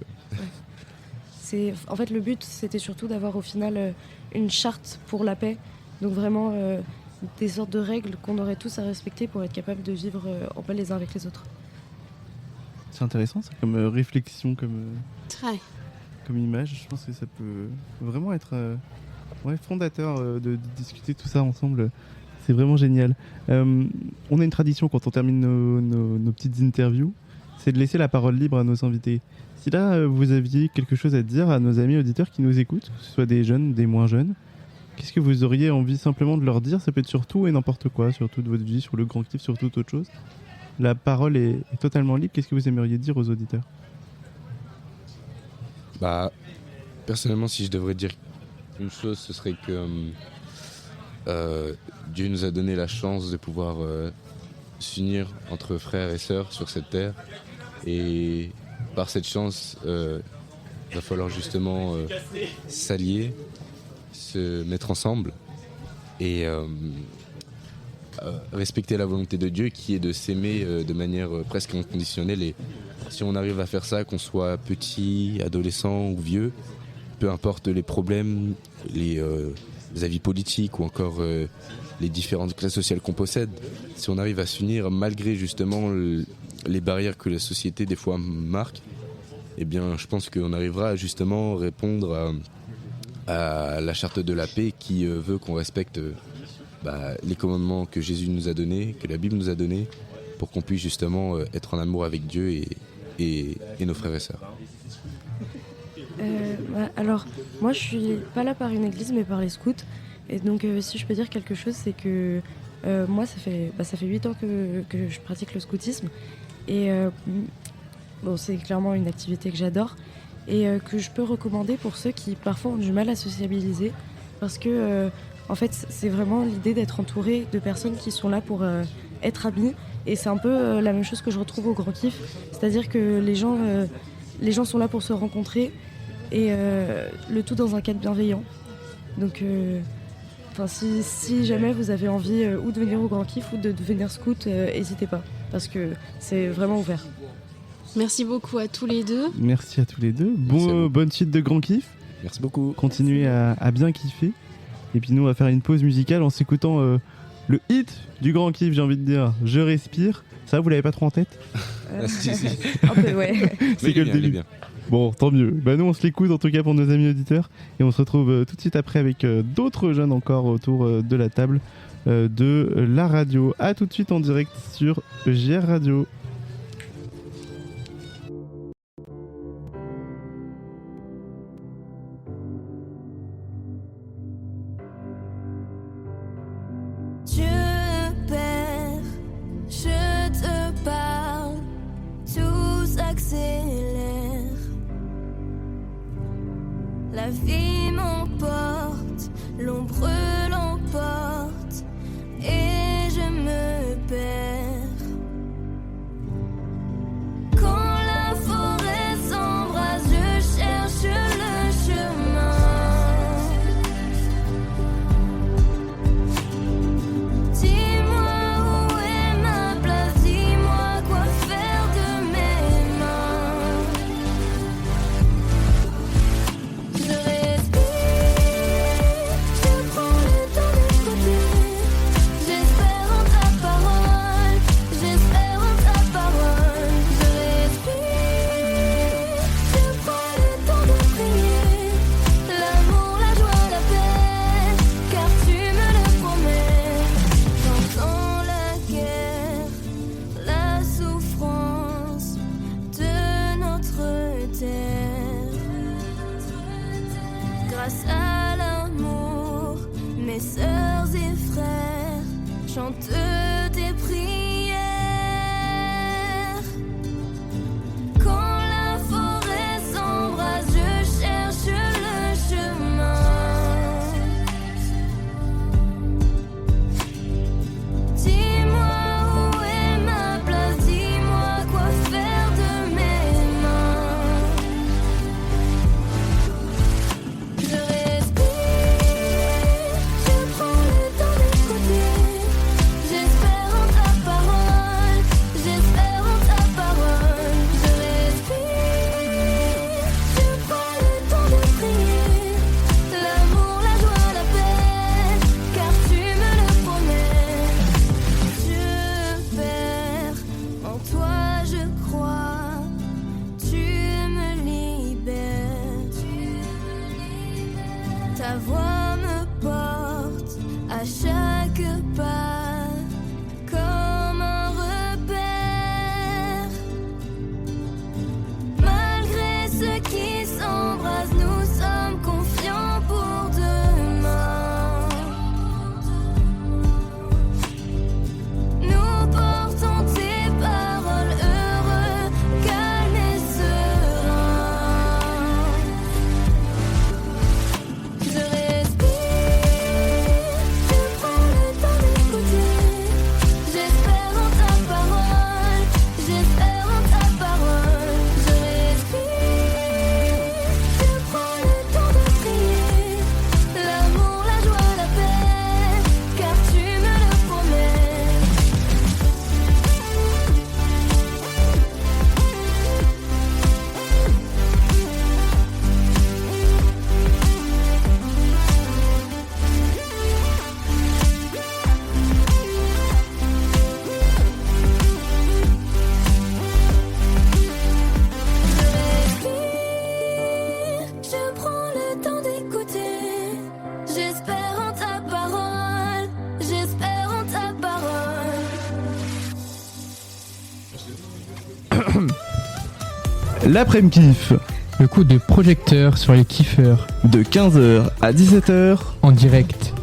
En fait, le but, c'était surtout d'avoir au final une charte pour la paix. Donc vraiment des sortes de règles qu'on aurait tous à respecter pour être capable de vivre en paix les uns avec les autres. C'est intéressant, ça, comme réflexion, comme image. Je pense que ça peut vraiment être fondateur de discuter tout ça ensemble. C'est vraiment génial. On a une tradition quand on termine nos petites interviews, c'est de laisser la parole libre à nos invités. Si là, vous aviez quelque chose à dire à nos amis auditeurs qui nous écoutent, que ce soit des jeunes, des moins jeunes, qu'est-ce que vous auriez envie simplement de leur dire? Ça peut être sur tout et n'importe quoi, sur toute votre vie, sur le grand kiff, sur toute autre chose. La parole est totalement libre. Qu'est-ce que vous aimeriez dire aux auditeurs? Personnellement, si je devrais dire une chose, ce serait que Dieu nous a donné la chance de pouvoir s'unir entre frères et sœurs sur cette terre. Et par cette chance, il va falloir justement s'allier, se mettre ensemble et respecter la volonté de Dieu qui est de s'aimer de manière presque inconditionnelle. Et si on arrive à faire ça, qu'on soit petit, adolescent ou vieux, peu importe les problèmes, les avis politiques ou encore les différentes classes sociales qu'on possède, si on arrive à s'unir malgré justement les barrières que la société des fois marque, eh bien je pense qu'on arrivera à justement répondre à la charte de la paix qui veut qu'on respecte les commandements que Jésus nous a donnés, que la Bible nous a donnés, pour qu'on puisse justement être en amour avec Dieu et nos frères et sœurs. Alors, moi je suis pas là par une église mais par les scouts. Et donc si je peux dire quelque chose, c'est que moi ça fait 8 ans que je pratique le scoutisme. Et c'est clairement une activité que j'adore et que je peux recommander pour ceux qui parfois ont du mal à sociabiliser. Parce que en fait c'est vraiment l'idée d'être entouré de personnes qui sont là pour être amis. Et c'est un peu la même chose que je retrouve au Grand Kiff. C'est-à-dire que les gens sont là pour se rencontrer et le tout dans un cadre bienveillant. Donc si jamais vous avez envie ou de venir au Grand Kiff ou de devenir scout, n'hésitez pas, parce que c'est vraiment ouvert. Merci beaucoup à tous les deux. Merci à tous les deux. Bonne suite de Grand Kiff. Merci beaucoup. Continuez à bien kiffer. Et puis nous, on va faire une pause musicale en s'écoutant le hit du Grand Kiff, j'ai envie de dire. Je respire. Ça, vous l'avez pas trop en tête? Si. Un peu, ouais. C'est que le début. Bien. Bon, tant mieux. Nous, on se l'écoute en tout cas pour nos amis auditeurs. Et on se retrouve tout de suite après avec d'autres jeunes encore autour de la table de la radio. A tout de suite en direct sur EJR Radio. La vie m'emporte, l'ombre l'emporte et je me perds. Quand la forêt s'embrase, je cherche le chemin. Dis-moi où est ma place, dis-moi quoi faire de mes mains. Je respire, je prends le temps d'écouter. grâce à l'amour, mes sœurs et frères chantent tes prières. Quand la forêt s'embrase, je cherche le chemin. Dis-moi où est ma place, dis-moi quoi faire de mes mains. Je respire, je prends le temps d'écouter. J'espère en ta parole, j'espère en ta parole. Je respire, je prends le temps de prier. L'amour, la joie, la paix, car tu me le promets. Je perds, en toi je crois. Tu me libères. Ta voix me porte à chaque pas comme un repère. Malgré ce qui s'embrase, nous sommes confiants pour demain. Nous portons tes paroles, heureux, calmes et sereins. Je respire, je prends le temps d'écouter. J'espère en ta parole, j'espère en ta parole. Je respire, je prends le temps de prier. L'amour, la joie, la paix, car tu me le promets. Je prends le temps d'écouter. J'espère en ta parole, j'espère en ta parole. L'après-midi kiff Le coup de projecteur sur les kiffeurs de 15h à 17h. en direct.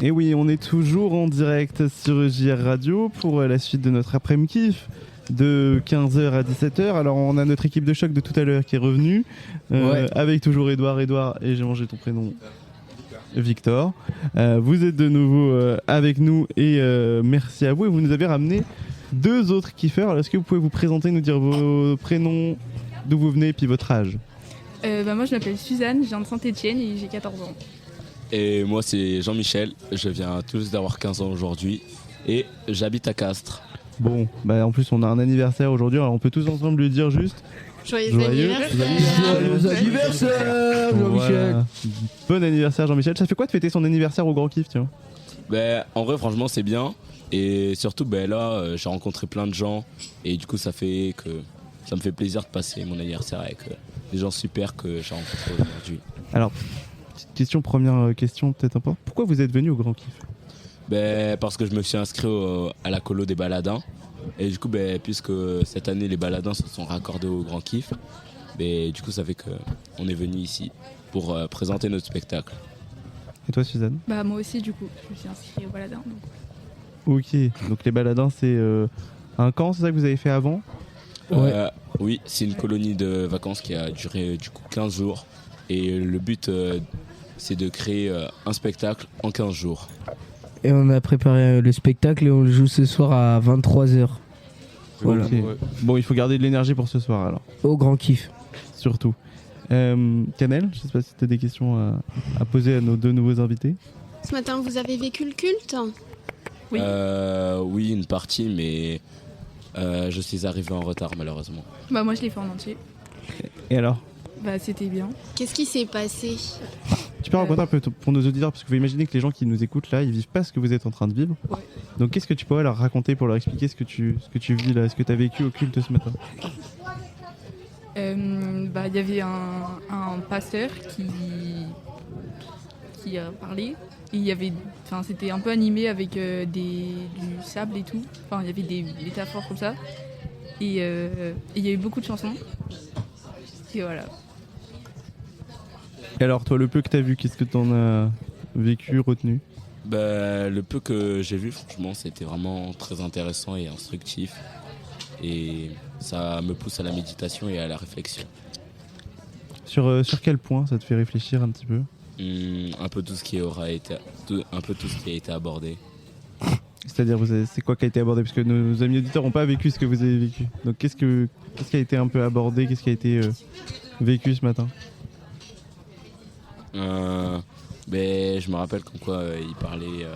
Et oui, on est toujours en direct sur JR Radio pour la suite de notre après-midi kiff de 15h à 17h. Alors on a notre équipe de choc de tout à l'heure qui est revenue avec toujours Edouard et j'ai mangé ton prénom Victor. Vous êtes de nouveau avec nous et merci à vous, et vous nous avez ramené deux autres kiffeurs. Alors, est-ce que vous pouvez vous présenter, nous dire vos prénoms, d'où vous venez et puis votre âge? Moi je m'appelle Suzanne, je viens de Saint-Etienne et j'ai 14 ans. Et moi c'est Jean-Michel, je viens tout juste d'avoir 15 ans aujourd'hui et j'habite à Castres. Bon, bah en plus on a un anniversaire aujourd'hui, alors on peut tous ensemble lui dire juste Joyeux anniversaire. Joyeux anniversaire, Jean-Michel. Voilà. Bon anniversaire Jean-Michel. Ça fait quoi de fêter son anniversaire au Grand Kiff, tiens? En vrai franchement c'est bien et surtout là j'ai rencontré plein de gens et du coup ça me fait plaisir de passer mon anniversaire avec des gens super que j'ai rencontrés aujourd'hui. Alors, première question peut-être un peu. Pourquoi vous êtes venu au Grand Kiff? Parce que je me suis inscrit à la colo des baladins et du coup puisque cette année les baladins se sont raccordés au Grand Kiff, du coup ça fait qu'on est venu ici pour présenter notre spectacle. Et toi Suzanne? Moi aussi du coup, je me suis inscrite au baladin. Ok, donc les baladins c'est un camp, c'est ça que vous avez fait avant? Oui, c'est une colonie de vacances qui a duré du coup 15 jours et le but c'est de créer un spectacle en 15 jours. Et on a préparé le spectacle et on le joue ce soir à 23h. Voilà. Okay. Bon, il faut garder de l'énergie pour ce soir alors. Au Grand Kiff. Surtout. Canel, je sais pas si tu as des questions à poser à nos deux nouveaux invités. Ce matin, vous avez vécu le culte? Oui. Oui, une partie, mais je suis arrivé en retard malheureusement. Moi je l'ai fait en entier. Et alors? C'était bien. Qu'est-ce qui s'est passé? Tu peux raconter un peu pour nos auditeurs, parce que vous imaginez que les gens qui nous écoutent là, ils vivent pas ce que vous êtes en train de vivre. Ouais. Donc qu'est-ce que tu pourrais leur raconter pour leur expliquer ce que tu vis là, ce que tu as vécu au culte ce matin? Il y avait un pasteur qui a parlé. Et il y avait, c'était un peu animé avec du sable et tout. Il y avait des métaphores comme ça. Et il y a eu beaucoup de chansons. Et voilà. Et alors toi, le peu que t'as vu, qu'est-ce que t'en as vécu, retenu? Bah, le peu que j'ai vu, franchement, c'était vraiment très intéressant et instructif. Et ça me pousse à la méditation et à la réflexion. Sur quel point ça te fait réfléchir un petit peu? Un peu tout ce qui a été abordé. C'est-à-dire, c'est quoi qui a été abordé? Parce que nos amis auditeurs n'ont pas vécu ce que vous avez vécu. Donc qu'est-ce qui a été un peu abordé? Qu'est-ce qui a été vécu ce matin? Je me rappelle comme quoi il parlait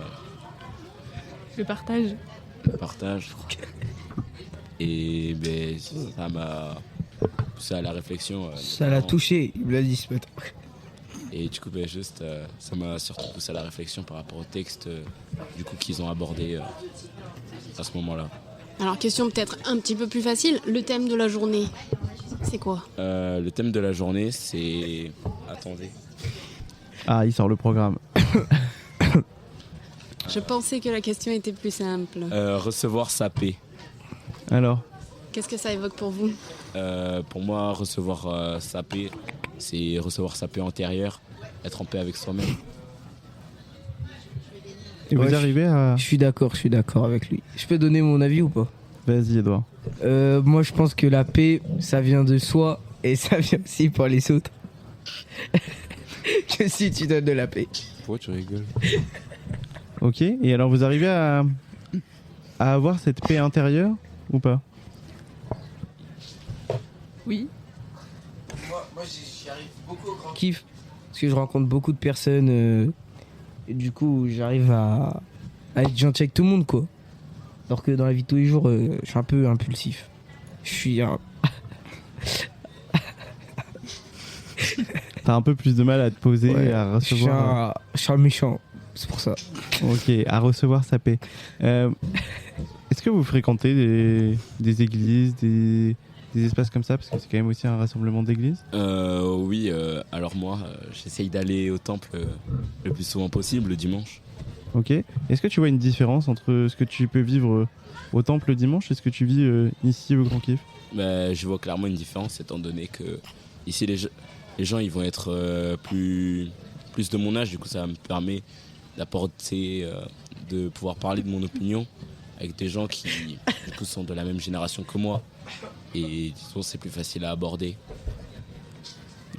Le partage. partage. Et ça m'a poussé à la réflexion. Ça l'a touché, il me l'a dit ce matin. Et du coup, ça m'a surtout poussé à la réflexion par rapport au texte du coup qu'ils ont abordé à ce moment-là. Alors, question peut-être un petit peu plus facile. Le thème de la journée, c'est quoi? Le thème de la journée, c'est... Attendez. Ah, il sort le programme. Je pensais que la question était plus simple. Recevoir sa paix. Alors? Qu'est-ce que ça évoque pour vous? Pour moi, recevoir sa paix, c'est recevoir sa paix intérieure, être en paix avec soi-même. Et vous arrivez à... Je suis d'accord avec lui. Je peux donner mon avis ou pas? Vas-y, Edouard. Moi, je pense que la paix, ça vient de soi et ça vient aussi pour les autres. Que si tu donnes de la paix. Pourquoi tu rigoles? Ok, et alors vous arrivez à avoir cette paix intérieure ou pas? Oui. Moi j'y arrive beaucoup au grand kiff. Parce que je rencontre beaucoup de personnes. Et du coup, j'arrive à être gentil avec tout le monde, quoi. Alors que dans la vie de tous les jours, je suis un peu impulsif. Je suis un... T'as un peu plus de mal à te poser et à recevoir... Je suis un méchant, c'est pour ça. Ok, à recevoir sa paix. Est-ce que vous fréquentez des églises, des espaces comme ça? Parce que c'est quand même aussi un rassemblement d'églises. Oui, alors moi, j'essaye d'aller au temple le plus souvent possible, le dimanche. Ok. Est-ce que tu vois une différence entre ce que tu peux vivre au temple le dimanche et ce que tu vis ici au Grand Kiff? Je vois clairement une différence, étant donné que ici les gens ils vont être plus de mon âge, du coup ça me permet d'apporter, de pouvoir parler de mon opinion avec des gens qui du coup sont de la même génération que moi et disons c'est plus facile à aborder.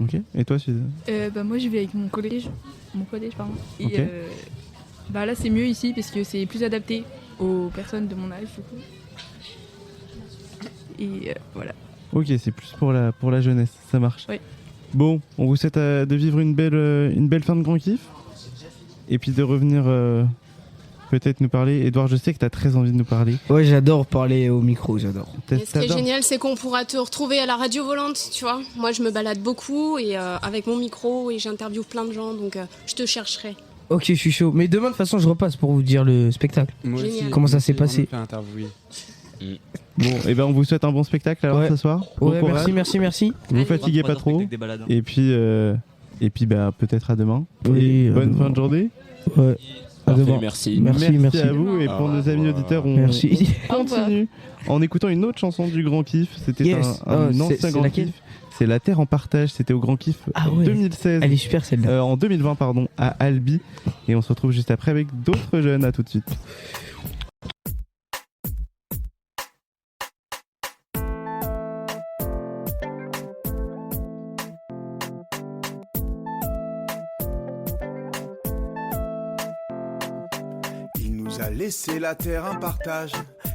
Ok, et toi Suzy? Moi je vais avec mon collège pardon. Et Ok. Là c'est mieux ici parce que c'est plus adapté aux personnes de mon âge du coup. Et voilà. Ok, c'est plus pour la jeunesse, ça marche. Oui. Bon, on vous souhaite de vivre une belle fin de Grand Kiff. Et puis de revenir peut-être nous parler. Edouard, je sais que tu as très envie de nous parler. Ouais, j'adore parler au micro, j'adore. Et ce qui est génial, c'est qu'on pourra te retrouver à la radio volante, tu vois. Moi, je me balade beaucoup et avec mon micro et j'interviewe plein de gens, donc je te chercherai. Ok, je suis chaud. Mais demain, de toute façon, je repasse pour vous dire le spectacle. Moi aussi, Génial. Comment ça s'est passé? Bon, et ben on vous souhaite un bon spectacle alors ce soir. Bon Ouais, courage. merci. Vous fatiguez pas trop. Et puis peut-être à demain. Oui, Et à bonne demain. fin de journée. Ouais. À Parfait, demain. merci. Merci à vous. Et pour nos amis auditeurs, on Merci. continue en écoutant une autre chanson du Grand Kiff. C'était Yes. un Oh, ancien c'est Grand laquelle? Kiff. C'est La Terre en partage. C'était au Grand Kiff en ouais. 2016. Elle est super celle-là. En 2020, pardon, à Albi. Et on se retrouve juste après avec d'autres jeunes. À tout de suite. Il nous a laissé la terre en partage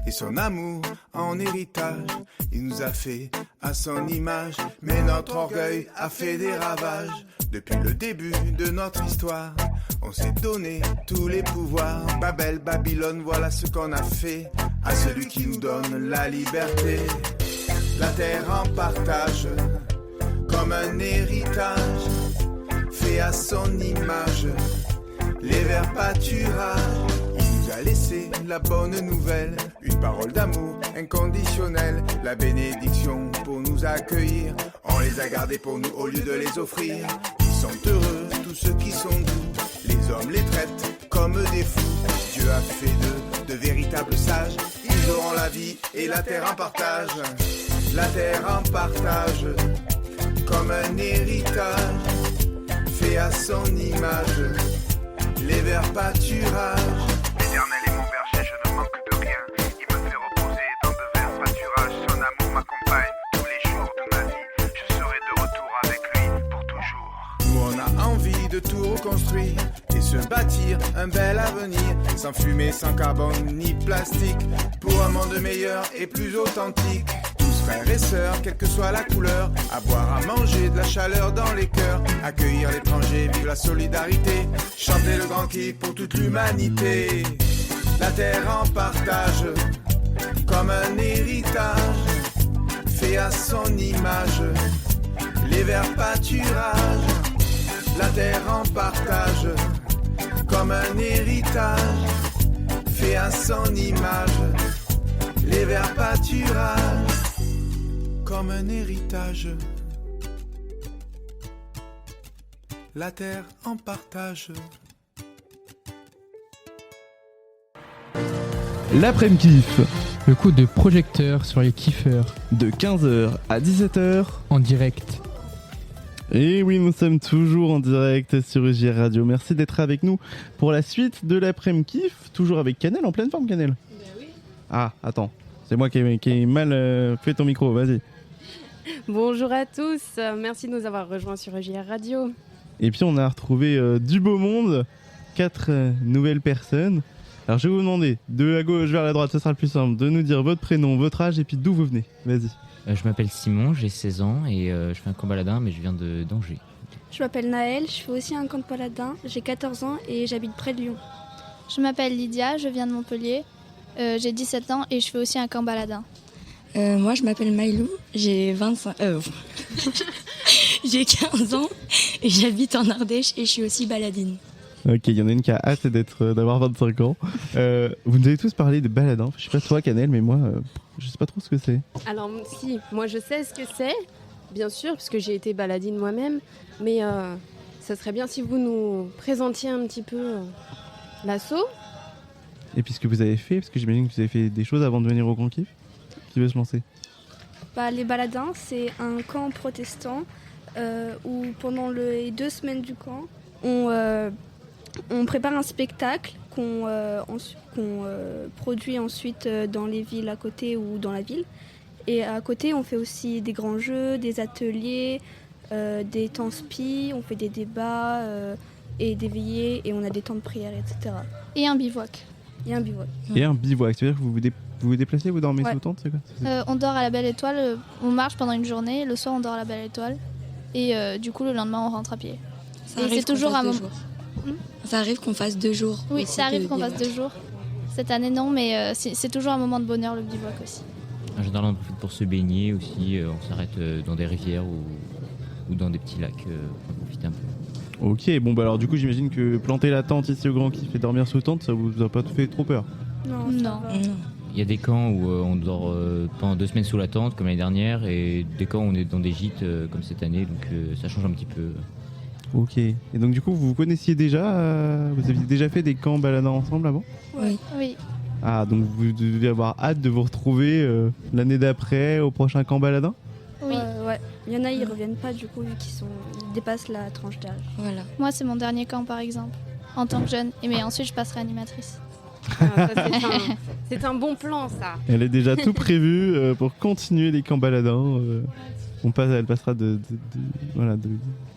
et son amour en héritage. Il nous a fait à son image, mais notre orgueil a fait des ravages. Depuis le début de notre histoire, on s'est donné tous les pouvoirs. Babel, Babylone, voilà ce qu'on a fait à celui qui nous donne la liberté. La terre en partage, comme un héritage, fait à son image, les verts pâturages. Il nous a laissé la bonne nouvelle, une parole d'amour inconditionnelle, la bénédiction pour nous accueillir. On les a gardés pour nous au lieu de les offrir. Ils sont heureux, tous ceux qui sont doux, les hommes les traitent comme des fous. Dieu a fait d'eux de véritables sages, ils auront la vie et la terre en partage. La terre en partage, comme un héritage, fait fait à son image les verts pâturages. L'éternel est mon berger, je ne manque de rien. Il me fait reposer dans de verts pâturages. Son amour m'accompagne tous les jours de ma vie. Je serai de retour avec lui pour toujours. Nous on a envie de tout reconstruire et se bâtir un bel avenir, sans fumée, sans carbone ni plastique, pour un monde meilleur et plus authentique. Tous frères et sœurs, quelle que soit la couleur, à boire, à manger, de la chaleur dans les cœurs, accueillir l'étranger, vivre la solidarité, chanter le grand kiff pour toute l'humanité. La terre en partage, comme un héritage, fait à son image les verts pâturages. La terre en partage, comme un héritage, fait à son image les verts pâturages. Comme un héritage, la terre en partage. L'après-midi kiff. Le coup de projecteur sur les kiffeurs. De 15h à 17h. En direct. Et oui, nous sommes toujours en direct sur UJR Radio. Merci d'être avec nous pour la suite de l'après-midi kiff. Toujours avec Canel, en pleine forme, Canel. Oui. Ah, attends. C'est moi qui ai mal fait ton micro, vas-y. Bonjour à tous, merci de nous avoir rejoints sur UJR Radio. Et puis on a retrouvé du beau monde, 4 nouvelles personnes. Alors je vais vous demander, de la gauche vers la droite, ce sera le plus simple, de nous dire votre prénom, votre âge et puis d'où vous venez. Vas-y. Je m'appelle Simon, j'ai 16 ans et je fais un camp baladin, mais je viens d'Angers. Je m'appelle Naël, je fais aussi un camp baladin, j'ai 14 ans et j'habite près de Lyon. Je m'appelle Lydia, je viens de Montpellier, j'ai 17 ans et je fais aussi un camp baladin. Moi je m'appelle Maïlou, j'ai j'ai 15 ans et j'habite en Ardèche et je suis aussi baladine. Ok, il y en a une qui a hâte d'avoir 25 ans. Vous nous avez tous parlé de baladin. Je sais pas toi, Canel, mais moi, je sais pas trop ce que c'est. Alors si, moi je sais ce que c'est, bien sûr, parce que j'ai été baladine moi-même, mais ça serait bien si vous nous présentiez un petit peu l'assaut. Et puis ce que vous avez fait, parce que j'imagine que vous avez fait des choses avant de venir au Grand Kiff. Qui veut se lancer ? Les baladins, c'est un camp protestant où pendant les 2 semaines du camp, on prépare un spectacle qu'on produit ensuite dans les villes à côté ou dans la ville. Et à côté, on fait aussi des grands jeux, des ateliers, des temps spi, on fait des débats et des veillées et on a des temps de prière, etc. Et un bivouac. Et un bivouac. Et un bivouac, c'est-à-dire que vous vous déplacez, vous dormez sous tente, c'est quoi ? On dort à la Belle Étoile, on marche pendant une journée, le soir on dort à la Belle Étoile et du coup le lendemain on rentre à pied. Ça et arrive c'est toujours un moment. Ça arrive qu'on fasse 2 jours. Oui, ça arrive qu'on fasse 2 jours. Cette année non, mais c'est toujours un moment de bonheur le bivouac aussi. En général, on en profite pour se baigner aussi. On s'arrête dans des rivières ou dans des petits lacs pour profiter un peu. Ok, bon bah alors du coup j'imagine que planter la tente ici au Grand Kiff et dormir sous tente, ça vous a pas fait trop peur ? Non. Il y a des camps où on dort pendant 2 semaines sous la tente, comme l'année dernière, et des camps où on est dans des gîtes comme cette année, donc ça change un petit peu. Ok, et donc du coup vous vous connaissiez déjà vous aviez déjà fait des camps baladins ensemble avant ? Oui. Ah, donc vous devez avoir hâte de vous retrouver l'année d'après au prochain camp baladin ? Oui. Ouais. Il y en a, ils reviennent pas du coup vu ils dépassent la tranche d'âge. Voilà. Moi c'est mon dernier camp par exemple, en tant que jeune, mais ensuite je passerai animatrice. Ça, c'est un bon plan ça. Elle est déjà tout prévu pour continuer les camps baladins. Elle passera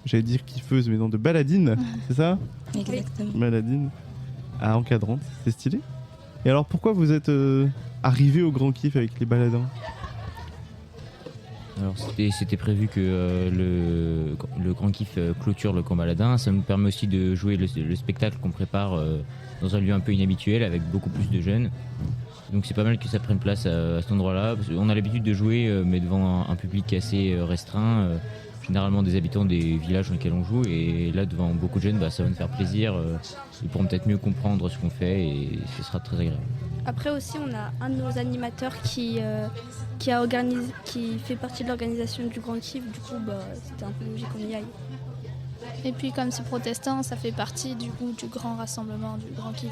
j'allais dire kiffeuse, mais non, de baladine, c'est ça ? Exactement. Baladine à encadrante, c'est stylé. Et alors pourquoi vous êtes arrivé au Grand Kiff avec les baladins ? Alors c'était prévu que le Grand Kiff clôture le camp baladin. Ça nous permet aussi de jouer le spectacle qu'on prépare dans un lieu un peu inhabituel avec beaucoup plus de jeunes. Donc c'est pas mal que ça prenne place à cet endroit-là. On a l'habitude de jouer mais devant un public assez restreint, généralement des habitants des villages dans lesquels on joue. Et là devant beaucoup de jeunes, ça va nous faire plaisir. Ils pourront peut-être mieux comprendre ce qu'on fait et ce sera très agréable. Après aussi, on a un de nos animateurs qui fait partie de l'organisation du Grand Kiff. Du coup, c'était un peu logique qu'on y aille. Et puis comme c'est protestant, ça fait partie du coup du grand rassemblement du Grand Kiff.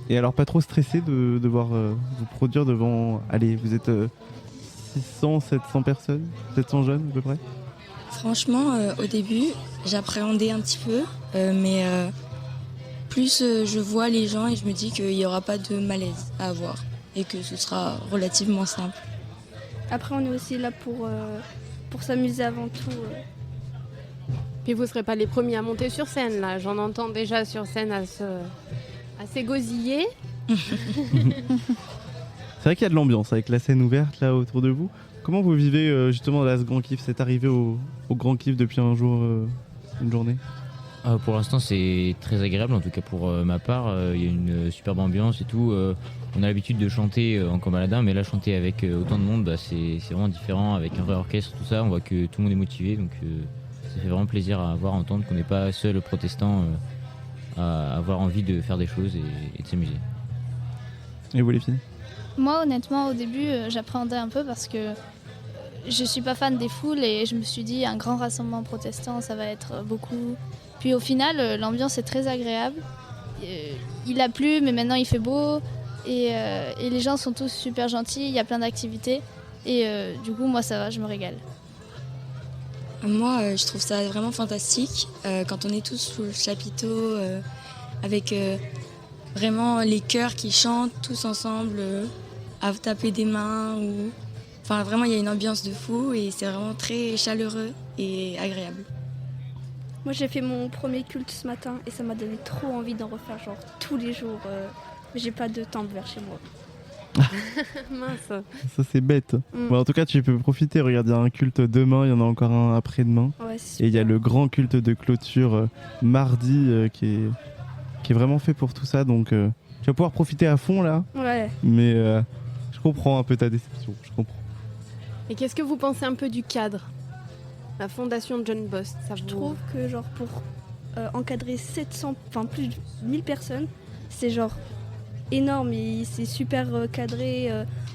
Et alors pas trop stressé de devoir vous produire devant... Allez, vous êtes 600, 700 personnes, 700 jeunes à peu près ? Franchement, au début, j'appréhendais un petit peu, mais plus je vois les gens et je me dis qu'il n'y aura pas de malaise à avoir et que ce sera relativement simple. Après, on est aussi là pour s'amuser avant tout. Puis vous serez pas les premiers à monter sur scène, là. J'en entends déjà sur scène à s'égosiller. C'est vrai qu'il y a de l'ambiance avec la scène ouverte là autour de vous. Comment vous vivez justement là, ce grand kiff, cette arrivée au grand kiff depuis un jour, une journée? Pour l'instant, c'est très agréable, en tout cas pour ma part. Il y a une superbe ambiance et tout. On a l'habitude de chanter en Comaladin, mais là, chanter avec autant de monde, c'est vraiment différent. Avec un vrai orchestre, tout ça, on voit que tout le monde est motivé. Donc, ça fait vraiment plaisir à voir, à entendre qu'on n'est pas seul protestant à avoir envie de faire des choses et de s'amuser. Et vous, les filles? Moi, honnêtement, au début, j'appréhendais un peu parce que je suis pas fan des foules et je me suis dit un grand rassemblement protestant, ça va être beaucoup. Puis au final, l'ambiance est très agréable. Il a plu, mais maintenant il fait beau et les gens sont tous super gentils. Il y a plein d'activités et du coup, moi, ça va, je me régale. Moi, je trouve ça vraiment fantastique quand on est tous sous le chapiteau avec vraiment les chœurs qui chantent tous ensemble à taper des mains. Enfin, vraiment, il y a une ambiance de fou et c'est vraiment très chaleureux et agréable. Moi, j'ai fait mon premier culte ce matin et ça m'a donné trop envie d'en refaire genre tous les jours. Mais j'ai pas de temple vers chez moi. Mince. Ça c'est bête. Bon, en tout cas, tu peux profiter. Regarde, il y a un culte demain, il y en a encore un après-demain. Ouais, c'est et il y a super. le grand culte de clôture mardi qui est vraiment fait pour tout ça. Donc, tu vas pouvoir profiter à fond là. Ouais. Mais je comprends un peu ta déception. Je comprends. Et qu'est-ce que vous pensez un peu du cadre? La fondation John Bost, ça Je vous... trouve que genre pour encadrer 700, enfin plus de 1000 personnes, c'est genre énorme et c'est super cadré.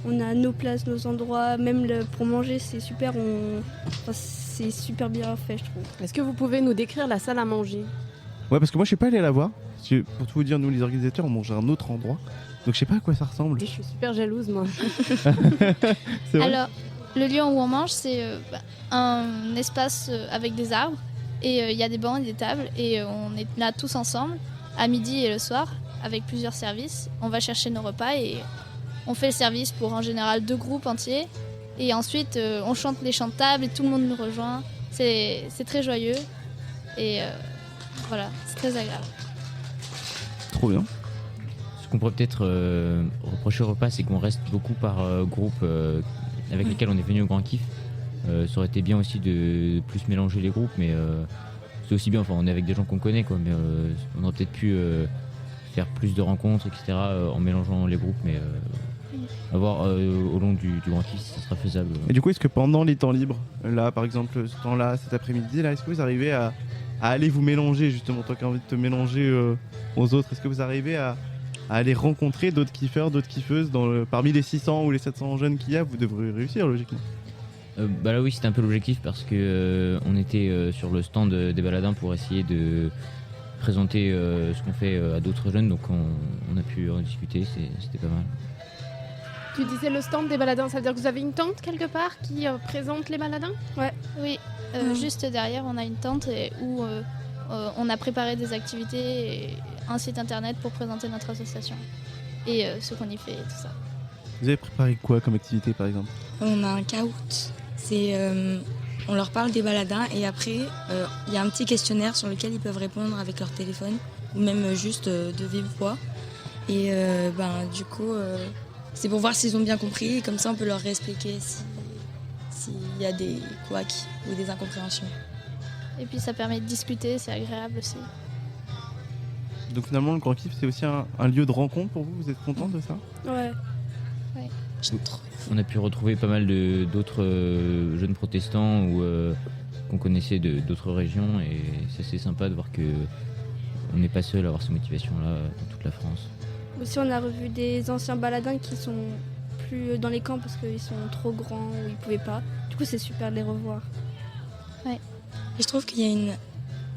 On a nos places, nos endroits, même pour manger c'est super. Enfin, c'est super bien fait, je trouve. Est-ce que vous pouvez nous décrire la salle à manger? Ouais, parce que moi je suis pas allé la voir. Parce que, pour tout vous dire, nous les organisateurs on mange à un autre endroit. Donc je sais pas à quoi ça ressemble. Je suis super jalouse moi. C'est vrai. Alors, le lieu où on mange, c'est un espace avec des arbres et il y a des bancs et des tables et on est là tous ensemble à midi et le soir avec plusieurs services. On va chercher nos repas et on fait le service pour en général 2 groupes entiers et ensuite on chante les chants de table et tout le monde nous rejoint. C'est très joyeux et voilà, c'est très agréable. Trop bien. Ce qu'on pourrait peut-être reprocher au repas, c'est qu'on reste beaucoup par groupe avec lesquels on est venu au Grand Kiff. Ça aurait été bien aussi de plus mélanger les groupes, mais c'est aussi bien, enfin on est avec des gens qu'on connaît, quoi, mais on aurait peut-être pu faire plus de rencontres, etc. En mélangeant les groupes, mais à voir au long du Grand Kiff si ça sera faisable. Et du coup, est-ce que pendant les temps libres, là par exemple, ce temps-là, cet après-midi, là, est-ce que vous arrivez à aller vous mélanger, justement, toi qui as envie de te mélanger aux autres, est-ce que vous arrivez à aller rencontrer d'autres kiffeurs, d'autres kiffeuses parmi les 600 ou les 700 jeunes qu'il y a? Vous devrez réussir logiquement. Bah là oui, c'était un peu l'objectif parce que on était sur le stand des baladins pour essayer de présenter ce qu'on fait à d'autres jeunes, donc on a pu en discuter, c'était pas mal. Tu disais le stand des baladins, ça veut dire que vous avez une tente quelque part qui présente les baladins? Ouais. Oui, juste derrière on a une tente où on a préparé des activités et un site internet pour présenter notre association et ce qu'on y fait et tout ça. Vous avez préparé quoi comme activité par exemple? On a un caout. On leur parle des baladins et après il y a un petit questionnaire sur lequel ils peuvent répondre avec leur téléphone ou même juste de vive voix. Et du coup c'est pour voir s'ils ont bien compris et comme ça on peut leur réexpliquer s'il y a des couacs ou des incompréhensions. Et puis ça permet de discuter, c'est agréable aussi. Donc finalement le Grand Kiff c'est aussi un lieu de rencontre pour vous? Vous êtes content de ça? Ouais. On a pu retrouver pas mal d'autres jeunes protestants qu'on connaissait d'autres régions et c'est assez sympa de voir qu'on n'est pas seul à avoir ces motivations-là dans toute la France. Aussi, on a revu des anciens baladins qui sont plus dans les camps parce qu'ils sont trop grands ou ils pouvaient pas. Du coup, c'est super de les revoir. Ouais. Et je trouve qu'il y a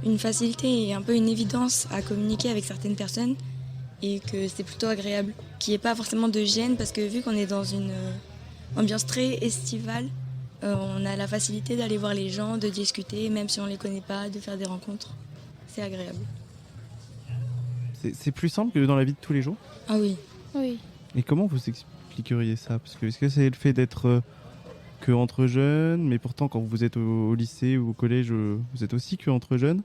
une facilité et un peu une évidence à communiquer avec certaines personnes et que c'est plutôt agréable. Qu'il n'y ait pas forcément de gêne parce que vu qu'on est dans une ambiance très estivale, on a la facilité d'aller voir les gens, de discuter, même si on les connaît pas, de faire des rencontres. C'est agréable. C'est plus simple que dans la vie de tous les jours? Ah oui. Oui. Et comment vous expliqueriez ça? Parce que est-ce que c'est le fait d'être que entre jeunes, mais pourtant quand vous êtes au lycée ou au collège, vous êtes aussi que entre jeunes.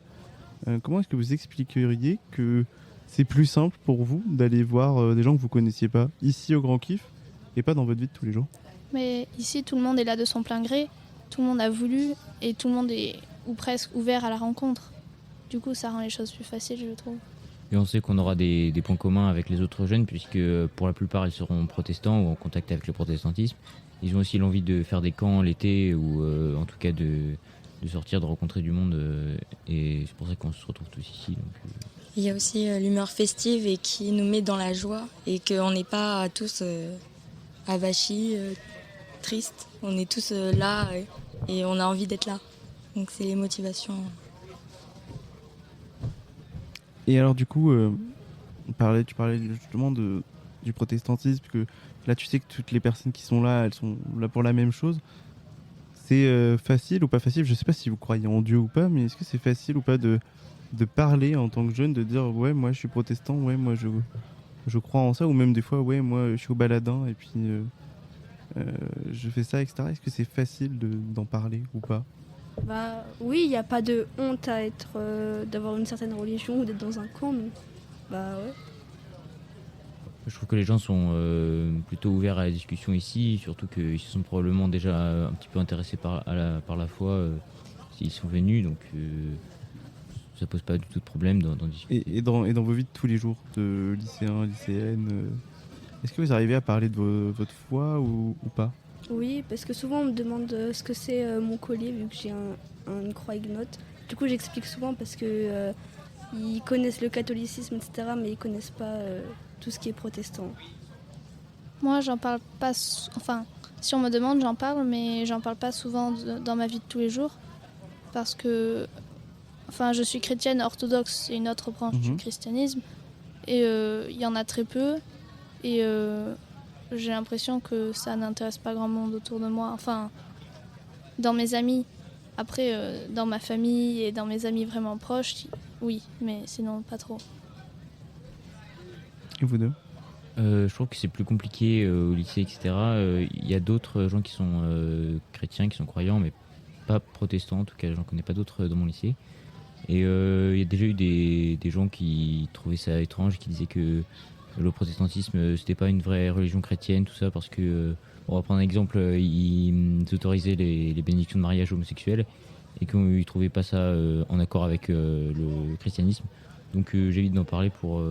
Comment est-ce que vous expliqueriez que c'est plus simple pour vous d'aller voir des gens que vous connaissiez pas ici au Grand Kiff et pas dans votre vie de tous les jours? Mais ici, tout le monde est là de son plein gré, tout le monde a voulu et tout le monde est ou presque ouvert à la rencontre. Du coup, ça rend les choses plus faciles, je trouve. Et on sait qu'on aura des points communs avec les autres jeunes, puisque pour la plupart, ils seront protestants ou en contact avec le protestantisme. Ils ont aussi l'envie de faire des camps l'été ou en tout cas de sortir, de rencontrer du monde. Et c'est pour ça qu'on se retrouve tous ici. Donc, Il y a aussi l'humeur festive et qui nous met dans la joie et qu'on n'est pas tous avachis, tristes. On est tous là et on a envie d'être là. Donc c'est les motivations. Et alors du coup, tu parlais justement du protestantisme, que là tu sais que toutes les personnes qui sont là, elles sont là pour la même chose. C'est facile ou pas facile? Je sais pas si vous croyez en Dieu ou pas, mais est-ce que c'est facile ou pas de parler en tant que jeune, de dire ouais moi je suis protestant, ouais moi je crois en ça, ou même des fois ouais moi je suis au baladin et puis je fais ça, etc. Est-ce que c'est facile d'en parler ou pas? Bah oui, il n'y a pas de honte à être d'avoir une certaine religion ou d'être dans un camp. Donc, bah ouais. je trouve que les gens sont plutôt ouverts à la discussion ici, surtout qu'ils se sont probablement déjà un petit peu intéressés par la foi s'ils sont venus, donc ça pose pas du tout de problème d'en discuter. Et dans vos vies de tous les jours, de lycéens, lycéennes, est-ce que vous arrivez à parler de votre foi ou pas? Oui, parce que souvent on me demande ce que c'est mon collier, vu que j'ai une croix Ignote. Du coup j'explique souvent parce que ils connaissent le catholicisme, etc., mais ils connaissent pas tout ce qui est protestant. Moi, j'en parle pas. Enfin, si on me demande, j'en parle, mais j'en parle pas souvent dans ma vie de tous les jours. Parce que. Enfin, je suis chrétienne orthodoxe, c'est une autre branche du christianisme. Et il y en a très peu. Et j'ai l'impression que ça n'intéresse pas grand monde autour de moi. Enfin, dans mes amis. Après, dans ma famille et dans mes amis vraiment proches, oui, mais sinon pas trop. Et vous deux? Je trouve que c'est plus compliqué au lycée, etc. Il y a d'autres gens qui sont chrétiens, qui sont croyants, mais pas protestants. En tout cas, j'en connais pas d'autres dans mon lycée. Et il y a déjà eu des gens qui trouvaient ça étrange, qui disaient que le protestantisme, c'était pas une vraie religion chrétienne, tout ça, parce que, on va prendre un exemple, ils autorisaient les bénédictions de mariage homosexuels et qu'ils trouvaient pas ça en accord avec le christianisme. Donc j'évite d'en parler pour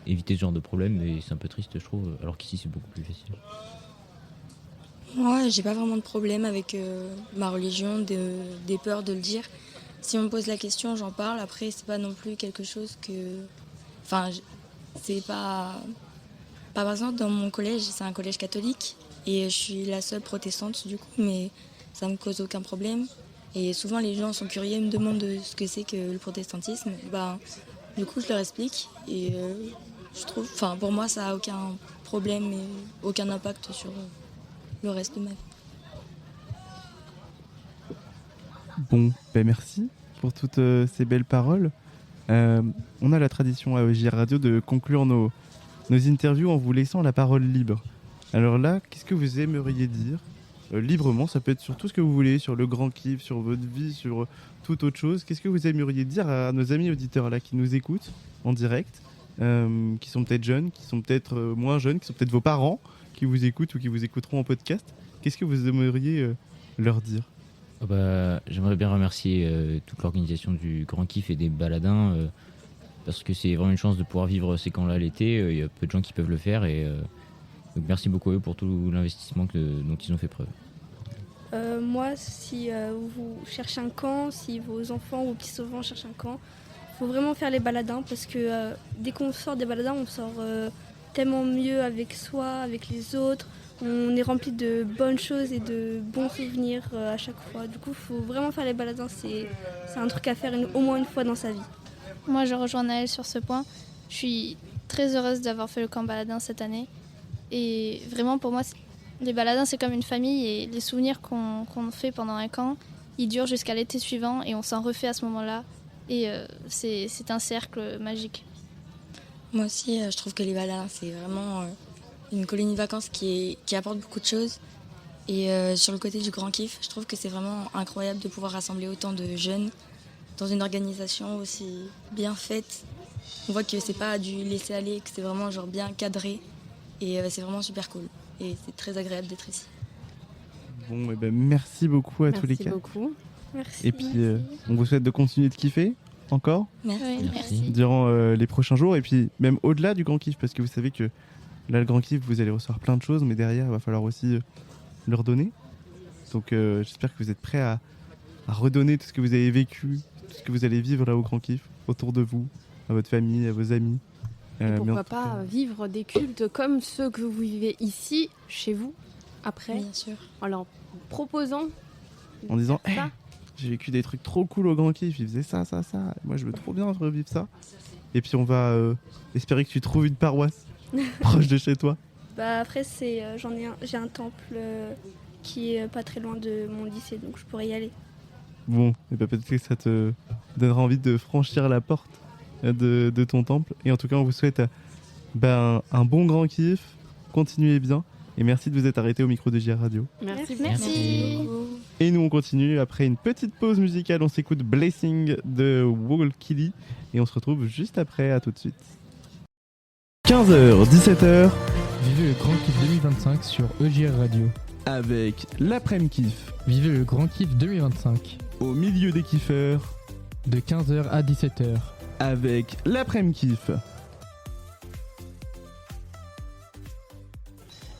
éviter ce genre de problème, mais c'est un peu triste, je trouve, alors qu'ici c'est beaucoup plus facile. Moi, j'ai pas vraiment de problème avec ma religion, des peurs de le dire. Si on me pose la question, j'en parle. Après, c'est pas non plus quelque chose que... Enfin, c'est pas... Par exemple, dans mon collège, c'est un collège catholique et je suis la seule protestante du coup, mais ça me cause aucun problème. Et souvent, les gens sont curieux, me demandent ce que c'est que le protestantisme. Ben, du coup, je leur explique et je trouve... Enfin, pour moi, ça a aucun problème et aucun impact sur le reste de ma vie. Bon, ben merci pour toutes ces belles paroles. On a la tradition à EJR Radio de conclure nos interviews en vous laissant la parole libre. Alors là, qu'est-ce que vous aimeriez dire librement? Ça peut être sur tout ce que vous voulez, sur le grand kiff, sur votre vie, sur toute autre chose. Qu'est-ce que vous aimeriez dire à nos amis auditeurs là qui nous écoutent en direct, qui sont peut-être jeunes, qui sont peut-être moins jeunes, qui sont peut-être vos parents qui vous écoutent ou qui vous écouteront en podcast? Qu'est-ce que vous aimeriez leur dire? J'aimerais bien remercier toute l'organisation du Grand Kiff et des baladins parce que c'est vraiment une chance de pouvoir vivre ces camps-là l'été. Il y a peu de gens qui peuvent le faire et donc merci beaucoup à eux pour tout l'investissement dont ils ont fait preuve. Moi, si vous cherchez un camp, si vos enfants ou petits-enfants cherchent un camp, il faut vraiment faire les baladins parce que dès qu'on sort des baladins, on sort tellement mieux avec soi, avec les autres. On est rempli de bonnes choses et de bons souvenirs à chaque fois. Du coup, il faut vraiment faire les baladins. C'est un truc à faire au moins une fois dans sa vie. Moi, je rejoins Naël sur ce point. Je suis très heureuse d'avoir fait le camp baladin cette année. Et vraiment, pour moi, Les baladins, c'est comme une famille et les souvenirs qu'on fait pendant un camp, ils durent jusqu'à l'été suivant et on s'en refait à ce moment-là. Et c'est un cercle magique. Moi aussi, je trouve que les baladins, c'est vraiment une colonie de vacances qui apporte beaucoup de choses. Et sur le côté du grand kiff, je trouve que c'est vraiment incroyable de pouvoir rassembler autant de jeunes dans une organisation aussi bien faite. On voit que c'est pas du laisser aller, que c'est vraiment genre bien cadré. Et c'est vraiment super cool. Et c'est très agréable d'être ici. Bon, et ben merci beaucoup à tous les Merci quatre. beaucoup. Merci. Et puis, on vous souhaite de continuer de kiffer encore Merci. Oui, merci. durant les prochains jours. Et puis, même au-delà du grand kiff, parce que vous savez que là, le grand kiff, vous allez recevoir plein de choses, mais derrière, il va falloir aussi leur donner. Donc, j'espère que vous êtes prêts à redonner tout ce que vous avez vécu, tout ce que vous allez vivre là au grand kiff, autour de vous, à votre famille, à vos amis. Et mais pourquoi en tout cas, pas vivre des cultes comme ceux que vous vivez ici, chez vous, après, Bien sûr. en leur proposant en disant de faire ça. j'ai vécu des trucs trop cool au grand kiff, ils faisaient ça. Moi, je veux trop bien revivre ça. Et puis, on va espérer que tu trouves une paroisse proche de chez toi. Bah après j'ai un temple qui est pas très loin de mon lycée, donc je pourrais y aller. Bon, et ben peut-être que ça te donnera envie de franchir la porte de ton temple. Et en tout cas, on vous souhaite un bon grand kiff. Continuez bien. Et merci de vous être arrêté au micro de JR Radio. Merci. Merci. Et nous, on continue. Après une petite pause musicale, on s'écoute Blessing de Walkilly. Et on se retrouve juste après. À tout de suite. 15h, 17h. Vivez le grand kiff 2025 sur EJR Radio. Avec l'après-midi kiff. Vivez le grand kiff 2025. Au milieu des kiffeurs. De 15h à 17h. Avec l'après-midi kiff.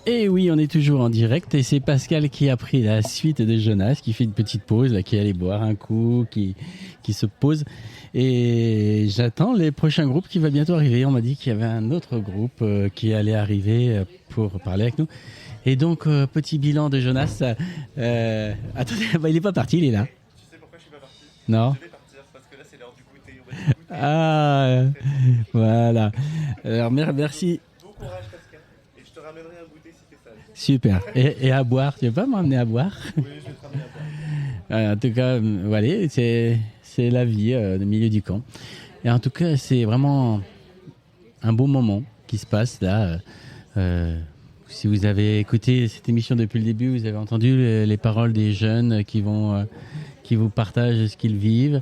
Et oui, on est toujours en direct et c'est Pascal qui a pris la suite de Jonas, qui fait une petite pause, là, qui est allé boire un coup, qui se pose. Et j'attends les prochains groupes qui vont bientôt arriver. On m'a dit qu'il y avait un autre groupe qui allait arriver pour parler avec nous. Et donc, petit bilan de Jonas. Attendez, il n'est pas parti, il est là. Tu sais pourquoi je suis pas parti? Non. Je vais partir parce que là c'est l'heure du goûter. Ah, voilà. Alors, merci. Bon courage Pascal. Et je te ramènerai un goûter si t'es sage. Super. Et à boire, tu veux pas m'emmener à boire? Oui, je vais te ramener à boire. En tout cas, voilà, c'est la vie au milieu du camp. Et en tout cas, c'est vraiment un beau moment qui se passe là. Si vous avez écouté cette émission depuis le début, vous avez entendu les paroles des jeunes qui vous partagent ce qu'ils vivent.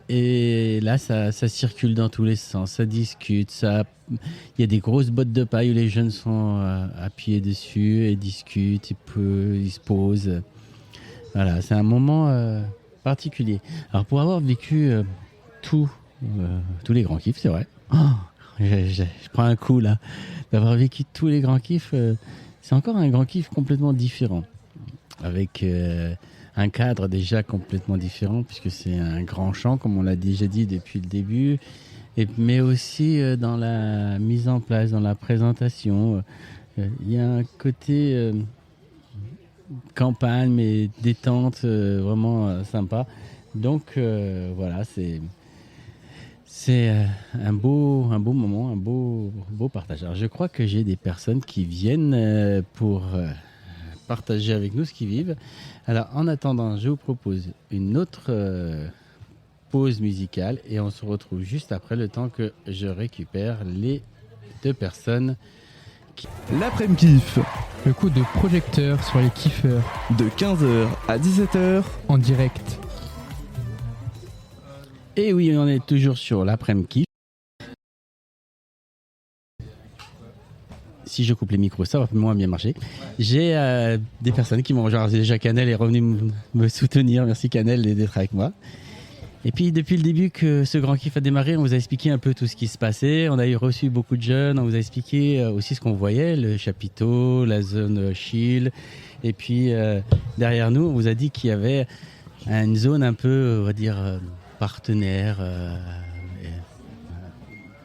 Et là, ça circule dans tous les sens, ça discute, il y a des grosses bottes de paille où les jeunes sont appuyés dessus et discutent, ils se posent. Voilà, c'est un moment particulier. Alors pour avoir vécu tous les grands kiffs, c'est vrai. Oh, je prends un coup là. D'avoir vécu tous les grands kiffs, c'est encore un grand kiff complètement différent. Avec un cadre déjà complètement différent, puisque c'est un grand chant, comme on l'a déjà dit depuis le début, mais aussi dans la mise en place, dans la présentation. Il y a un côté campagne, mais détente, vraiment sympa. Donc voilà, c'est un beau moment, un beau partage. Alors, je crois que j'ai des personnes qui viennent pour partager avec nous ce qu'ils vivent. Alors, en attendant, je vous propose une autre pause musicale et on se retrouve juste après, le temps que je récupère les deux personnes. L'après-midi kiff. Le coup de projecteur sur les kiffeurs. De 15h à 17h. En direct. Et oui, on est toujours sur l'après-midi kiff. Si je coupe les micros, ça va moins bien marcher. J'ai des personnes qui m'ont rejoint. Déjà, Canel est revenu me soutenir. Merci Canel d'être avec moi. Et puis, depuis le début que ce grand kiff a démarré, on vous a expliqué un peu tout ce qui se passait. On a reçu beaucoup de jeunes. On vous a expliqué aussi ce qu'on voyait, le chapiteau, la zone chill. Et puis, derrière nous, on vous a dit qu'il y avait une zone un peu, on va dire, partenaire.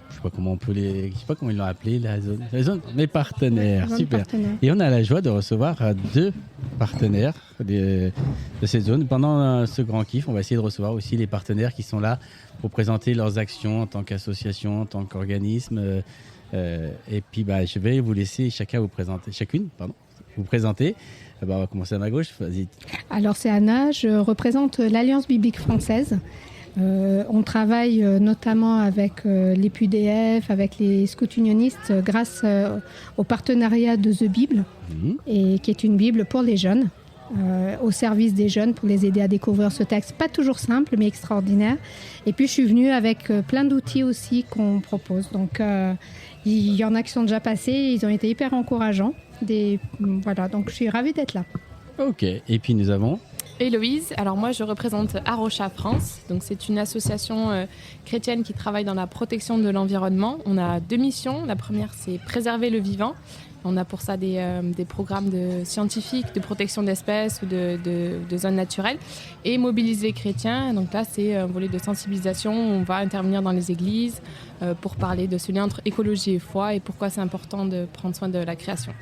Je sais pas comment ils l'ont appelé, la zone, mais partenaires, Zone super. partenaire. Et on a la joie de recevoir deux partenaires de cette zone. Pendant ce grand kiff, on va essayer de recevoir aussi les partenaires qui sont là pour présenter leurs actions en tant qu'association, en tant qu'organisme. Et puis, je vais vous laisser chacune vous présenter. On va commencer à ma gauche. Vas-y. Alors c'est Anna, je représente l'Alliance biblique française. On travaille notamment avec les PUDF, avec les scouts unionistes grâce au partenariat de The Bible, et qui est une Bible pour les jeunes, au service des jeunes pour les aider à découvrir ce texte. Pas toujours simple mais extraordinaire. Et puis je suis venue avec plein d'outils aussi qu'on propose. Donc il y en a qui sont déjà passés, ils ont été hyper encourageants. Voilà, donc je suis ravie d'être là. Ok, et puis nous avons... Héloïse, alors moi je représente Arocha France, donc c'est une association chrétienne qui travaille dans la protection de l'environnement. On a 2 missions, la première c'est préserver le vivant, on a pour ça des programmes scientifiques de protection d'espèces ou de zones naturelles, et mobiliser les chrétiens, donc là c'est un volet de sensibilisation, on va intervenir dans les églises pour parler de ce lien entre écologie et foi et pourquoi c'est important de prendre soin de la création.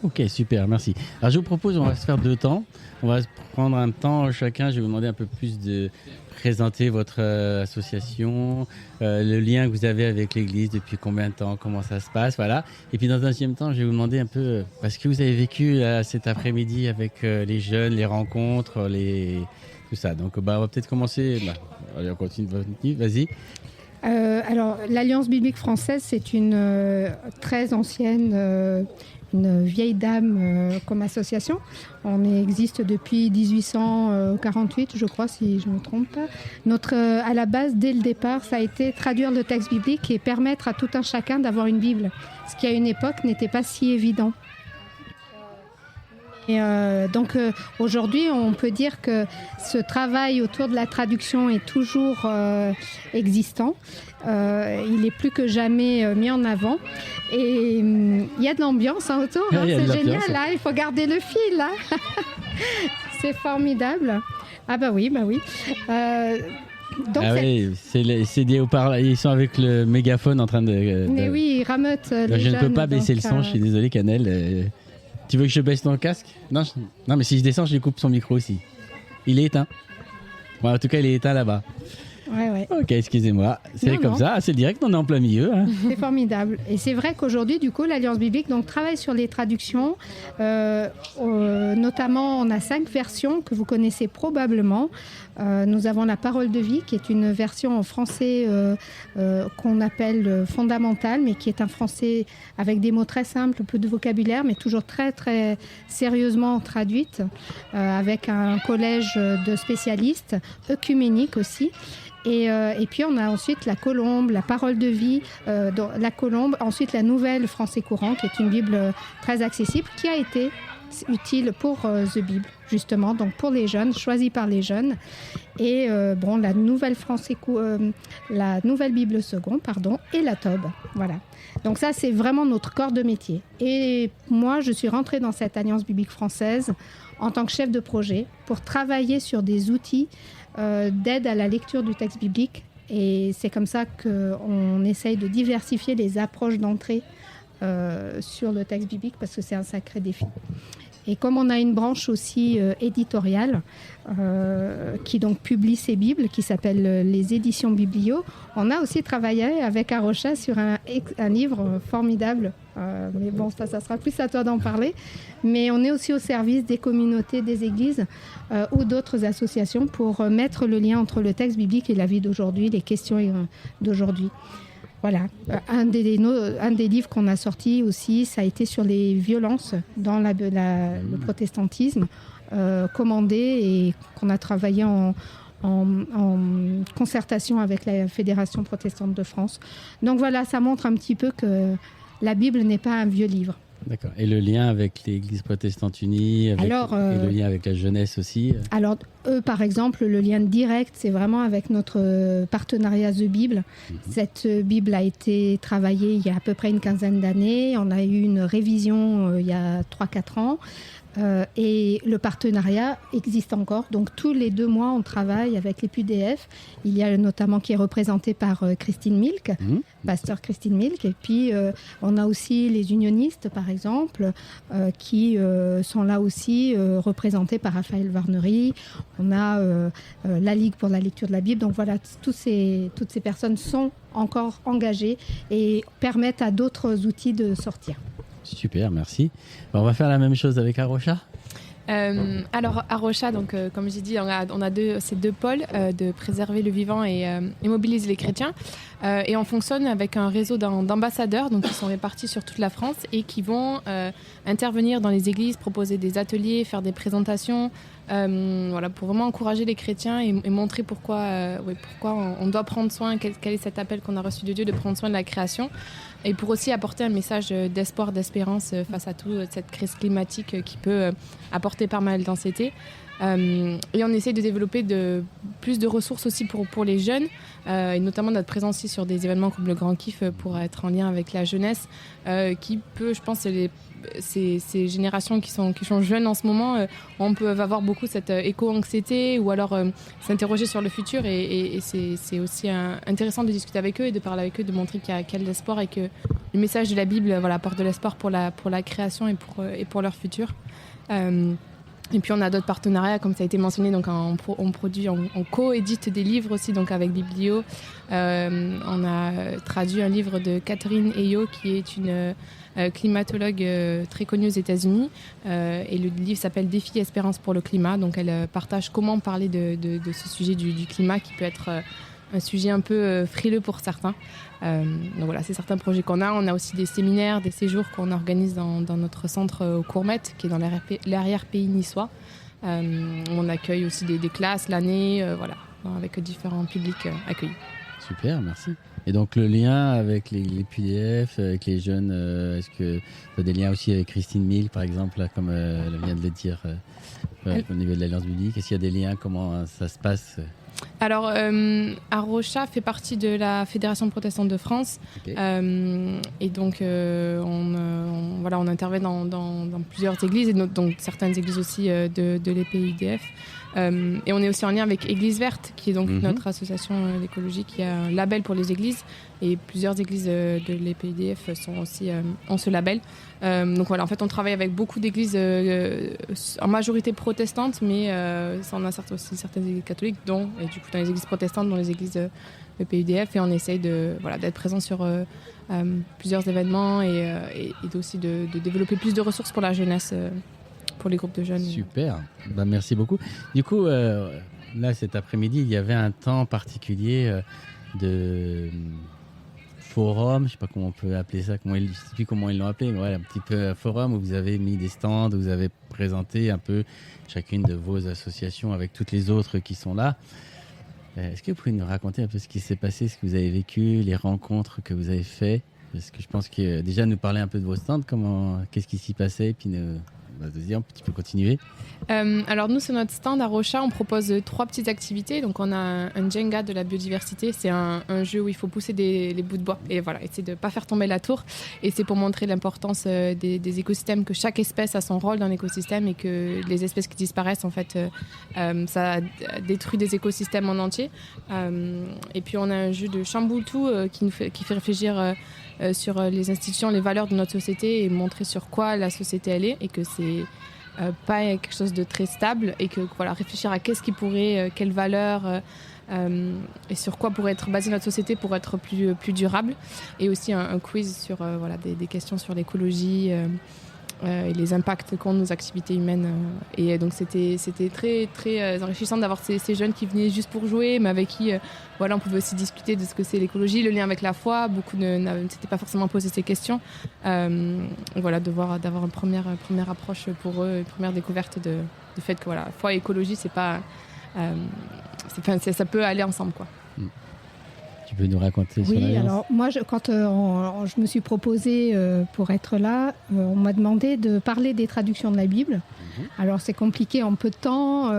Ok, super, merci. Alors je vous propose, on va se faire 2 temps. On va se prendre un temps chacun. Je vais vous demander un peu plus de présenter votre association, le lien que vous avez avec l'église, depuis combien de temps, comment ça se passe, voilà. Et puis dans un deuxième temps, je vais vous demander un peu ce que vous avez vécu cet après-midi avec les jeunes, les rencontres, tout ça. Donc on va peut-être commencer. Allez, on continue, vas-y. Alors l'Alliance biblique française, c'est une très ancienne... une vieille dame comme association. On existe depuis 1848, je crois, si je ne me trompe pas. À la base, dès le départ, ça a été traduire le texte biblique et permettre à tout un chacun d'avoir une Bible, ce qui à une époque n'était pas si évident. Et donc aujourd'hui, on peut dire que ce travail autour de la traduction est toujours existant. Il est plus que jamais mis en avant. Et il y a de l'ambiance autour, hein, c'est génial, là, il faut garder le fil. Là. C'est formidable. Ah bah oui. Donc oui, c'est des haut-parleurs, ils sont avec le mégaphone en train de... Mais oui, ils rameutent les je jeunes. Ne peux pas baisser le son, je suis désolé Canel. Tu veux que je baisse ton casque ? Non, mais si je descends, je lui coupe son micro aussi. Il est éteint. Bon, en tout cas, il est éteint là-bas. Ouais. Ok, excusez-moi. C'est comme ça, c'est direct, on est en plein milieu. Hein. C'est formidable. Et c'est vrai qu'aujourd'hui, du coup, l'Alliance biblique travaille sur les traductions. Notamment, on a 5 versions que vous connaissez probablement. Nous avons la Parole de vie, qui est une version en français qu'on appelle fondamentale, mais qui est un français avec des mots très simples, peu de vocabulaire, mais toujours très, très sérieusement traduite, avec un collège de spécialistes, œcuménique aussi. Et puis on a ensuite la Colombe, la Parole de vie, la Colombe, ensuite la Nouvelle Français courant, qui est une Bible très accessible, qui a été utile pour The Bible, justement, donc pour les jeunes, choisie par les jeunes. Et la Nouvelle la Nouvelle Bible seconde, et la Tob. Voilà. Donc ça, c'est vraiment notre corps de métier. Et moi, je suis rentrée dans cette Alliance biblique française en tant que chef de projet pour travailler sur des outils d'aide à la lecture du texte biblique. Et c'est comme ça qu'on essaye de diversifier les approches d'entrée sur le texte biblique, parce que c'est un sacré défi. Et comme on a une branche aussi éditoriale qui donc publie ces Bibles, qui s'appelle les éditions Biblio, on a aussi travaillé avec Arocha sur un livre formidable. Mais bon, ça sera plus à toi d'en parler. Mais on est aussi au service des communautés, des églises ou d'autres associations pour mettre le lien entre le texte biblique et la vie d'aujourd'hui, les questions d'aujourd'hui. Voilà. Un des livres qu'on a sorti aussi, ça a été sur les violences dans le protestantisme, commandé et qu'on a travaillé en concertation avec la Fédération protestante de France. Donc voilà, ça montre un petit peu que la Bible n'est pas un vieux livre. D'accord. Et le lien avec l'Église protestante unie, et le lien avec la jeunesse aussi Alors, eux, par exemple, le lien direct, c'est vraiment avec notre partenariat The Bible. Cette Bible a été travaillée il y a à peu près une quinzaine d'années. On a eu une révision il y a 3-4 ans. Et le partenariat existe encore. Donc tous les 2 mois, on travaille avec les PUDF. Il y a notamment qui est représenté par Christine Milk, pasteur Christine Milk. Et puis on a aussi les unionistes, par exemple, qui sont là aussi représentés par Raphaël Varnery. On a la Ligue pour la lecture de la Bible. Donc voilà, toutes ces personnes sont encore engagées et permettent à d'autres outils de sortir. Super, merci. On va faire la même chose avec Arocha. Alors à Rocha, donc comme j'ai dit, on a ces deux pôles de préserver le vivant et mobiliser les chrétiens. Et on fonctionne avec un réseau d'ambassadeurs, donc qui sont répartis sur toute la France et qui vont intervenir dans les églises, proposer des ateliers, faire des présentations, voilà, pour vraiment encourager les chrétiens et montrer pourquoi on doit prendre soin, quel est cet appel qu'on a reçu de Dieu de prendre soin de la création. Et pour aussi apporter un message d'espoir, d'espérance face à toute cette crise climatique qui peut apporter pas mal d'anxiété. Et on essaie de développer plus de ressources aussi pour les jeunes, et notamment notre présence aussi sur des événements comme le Grand Kiff pour être en lien avec la jeunesse, qui peut, je pense, ces générations qui sont jeunes en ce moment, on peut avoir beaucoup cette éco-anxiété ou alors s'interroger sur le futur et c'est aussi intéressant de discuter avec eux et de parler avec eux, de montrer qu'il y a de l'espoir et que le message de la Bible apporte de l'espoir pour la création et pour leur futur. Et puis on a d'autres partenariats, comme ça a été mentionné, donc on produit, on co-édite des livres aussi, donc avec Biblio. On a traduit un livre de Catherine Eyo, qui est une climatologue très connue aux États-Unis, et le livre s'appelle Défi Espérance pour le climat. Donc elle partage comment parler de ce sujet du climat qui peut être un sujet un peu frileux pour certains. Donc voilà, c'est certains projets qu'on a. On a aussi des séminaires, des séjours qu'on organise dans notre centre au Courmette, qui est dans l'arrière-pays niçois. On accueille aussi des classes l'année, voilà, avec différents publics accueillis. Super, merci. Et donc le lien avec les PDF, avec les jeunes, est-ce que tu as des liens aussi avec Christine Mille, par exemple, là, comme elle vient de le dire, au niveau de l'Alliance biblique? Est-ce qu'il y a des liens? Comment ça se passe? Alors, Arocha fait partie de la Fédération protestante de France. Okay. Et donc, on intervient dans plusieurs églises, et donc certaines églises aussi de l'EPIDF. Et on est aussi en lien avec Église Verte, qui est donc notre association d'écologie, qui a un label pour les églises. Et plusieurs églises de l'EPIDF sont aussi ont ce label. Donc voilà, en fait, on travaille avec beaucoup d'églises en majorité protestantes, mais on a aussi certaines églises catholiques, et du coup dans les églises protestantes, dans les églises EPIDF, et on essaye d'être présent sur plusieurs événements et aussi de développer plus de ressources pour la jeunesse, pour les groupes de jeunes. Super, merci beaucoup. Du coup, là cet après-midi, il y avait un temps particulier de forum, je sais pas comment on peut appeler ça, je sais plus comment ils l'ont appelé, mais ouais, un petit peu forum où vous avez mis des stands, où vous avez présenté un peu chacune de vos associations avec toutes les autres qui sont là. Est-ce que vous pouvez nous raconter un peu ce qui s'est passé, ce que vous avez vécu, les rencontres que vous avez faites? Parce que je pense que déjà nous parler un peu de vos stands, qu'est-ce qui s'y passait, puis tu peux continuer. Alors nous, sur notre stand à Rocha, on propose 3 petites activités. Donc on a un Jenga de la biodiversité. C'est un jeu où il faut pousser les bouts de bois et voilà, essayer de ne pas faire tomber la tour. Et c'est pour montrer l'importance des écosystèmes, que chaque espèce a son rôle dans l'écosystème et que les espèces qui disparaissent, en fait, ça détruit des écosystèmes en entier. Et puis on a un jeu de Chamboutou qui fait réfléchir sur les institutions, les valeurs de notre société et montrer sur quoi la société elle est, et que c'est pas quelque chose de très stable, et que voilà, réfléchir à qu'est-ce qui pourrait, quelles valeurs et sur quoi pourrait être basée notre société pour être plus durable, et aussi un quiz sur des questions sur l'écologie et les impacts qu'ont nos activités humaines. Et donc c'était très très enrichissant d'avoir ces jeunes qui venaient juste pour jouer, mais avec qui on pouvait aussi discuter de ce que c'est l'écologie, le lien avec la foi. Beaucoup ne s'étaient pas forcément posé ces questions. D'avoir une première approche pour eux, une première découverte du fait que foi et écologie, c'est pas ça peut aller ensemble, quoi. Tu peux nous raconter sur l'Alliance? Alors moi, quand je me suis proposée pour être là, on m'a demandé de parler des traductions de la Bible. Alors c'est compliqué en peu de temps,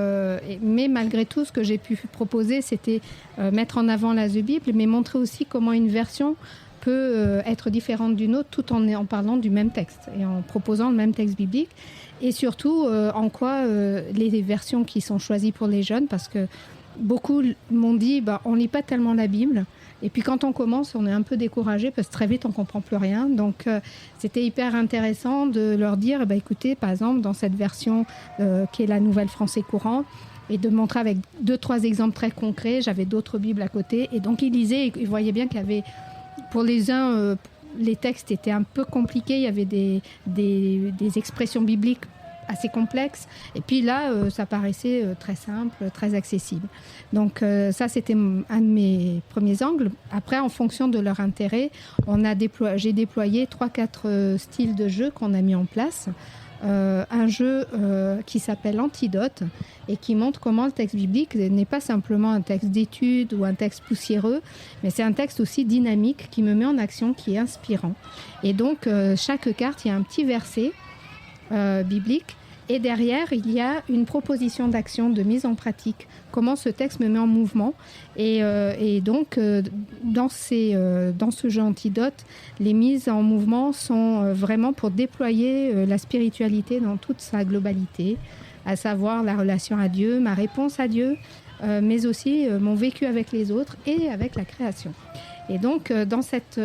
mais malgré tout, ce que j'ai pu proposer, c'était mettre en avant la The Bible, mais montrer aussi comment une version peut être différente d'une autre, tout en parlant du même texte et en proposant le même texte biblique. Et surtout, en quoi les versions qui sont choisies pour les jeunes, parce que beaucoup m'ont dit on lit pas tellement la Bible, et puis quand on commence on est un peu découragé parce que très vite on comprend plus rien, donc c'était hyper intéressant de leur dire écoutez, par exemple dans cette version qui est la Nouvelle Français courant, et de montrer avec 2-3 exemples très concrets. J'avais d'autres Bibles à côté, et donc ils lisaient et ils voyaient bien qu'il y avait pour les uns les textes étaient un peu compliqués, il y avait des expressions bibliques assez complexes. Et puis là, ça paraissait très simple, très accessible. Donc ça, c'était un de mes premiers angles. Après, en fonction de leur intérêt, j'ai déployé 3-4 styles de jeu qu'on a mis en place. Un jeu qui s'appelle Antidote et qui montre comment le texte biblique n'est pas simplement un texte d'étude ou un texte poussiéreux, mais c'est un texte aussi dynamique qui me met en action, qui est inspirant. Et donc, chaque carte, il y a un petit verset biblique et derrière, il y a une proposition d'action, de mise en pratique. Comment ce texte me met en mouvement. Et donc, dans ce jeu Antidote, les mises en mouvement sont vraiment pour déployer la spiritualité dans toute sa globalité, à savoir la relation à Dieu, ma réponse à Dieu, mais aussi mon vécu avec les autres et avec la création. Et donc, dans cette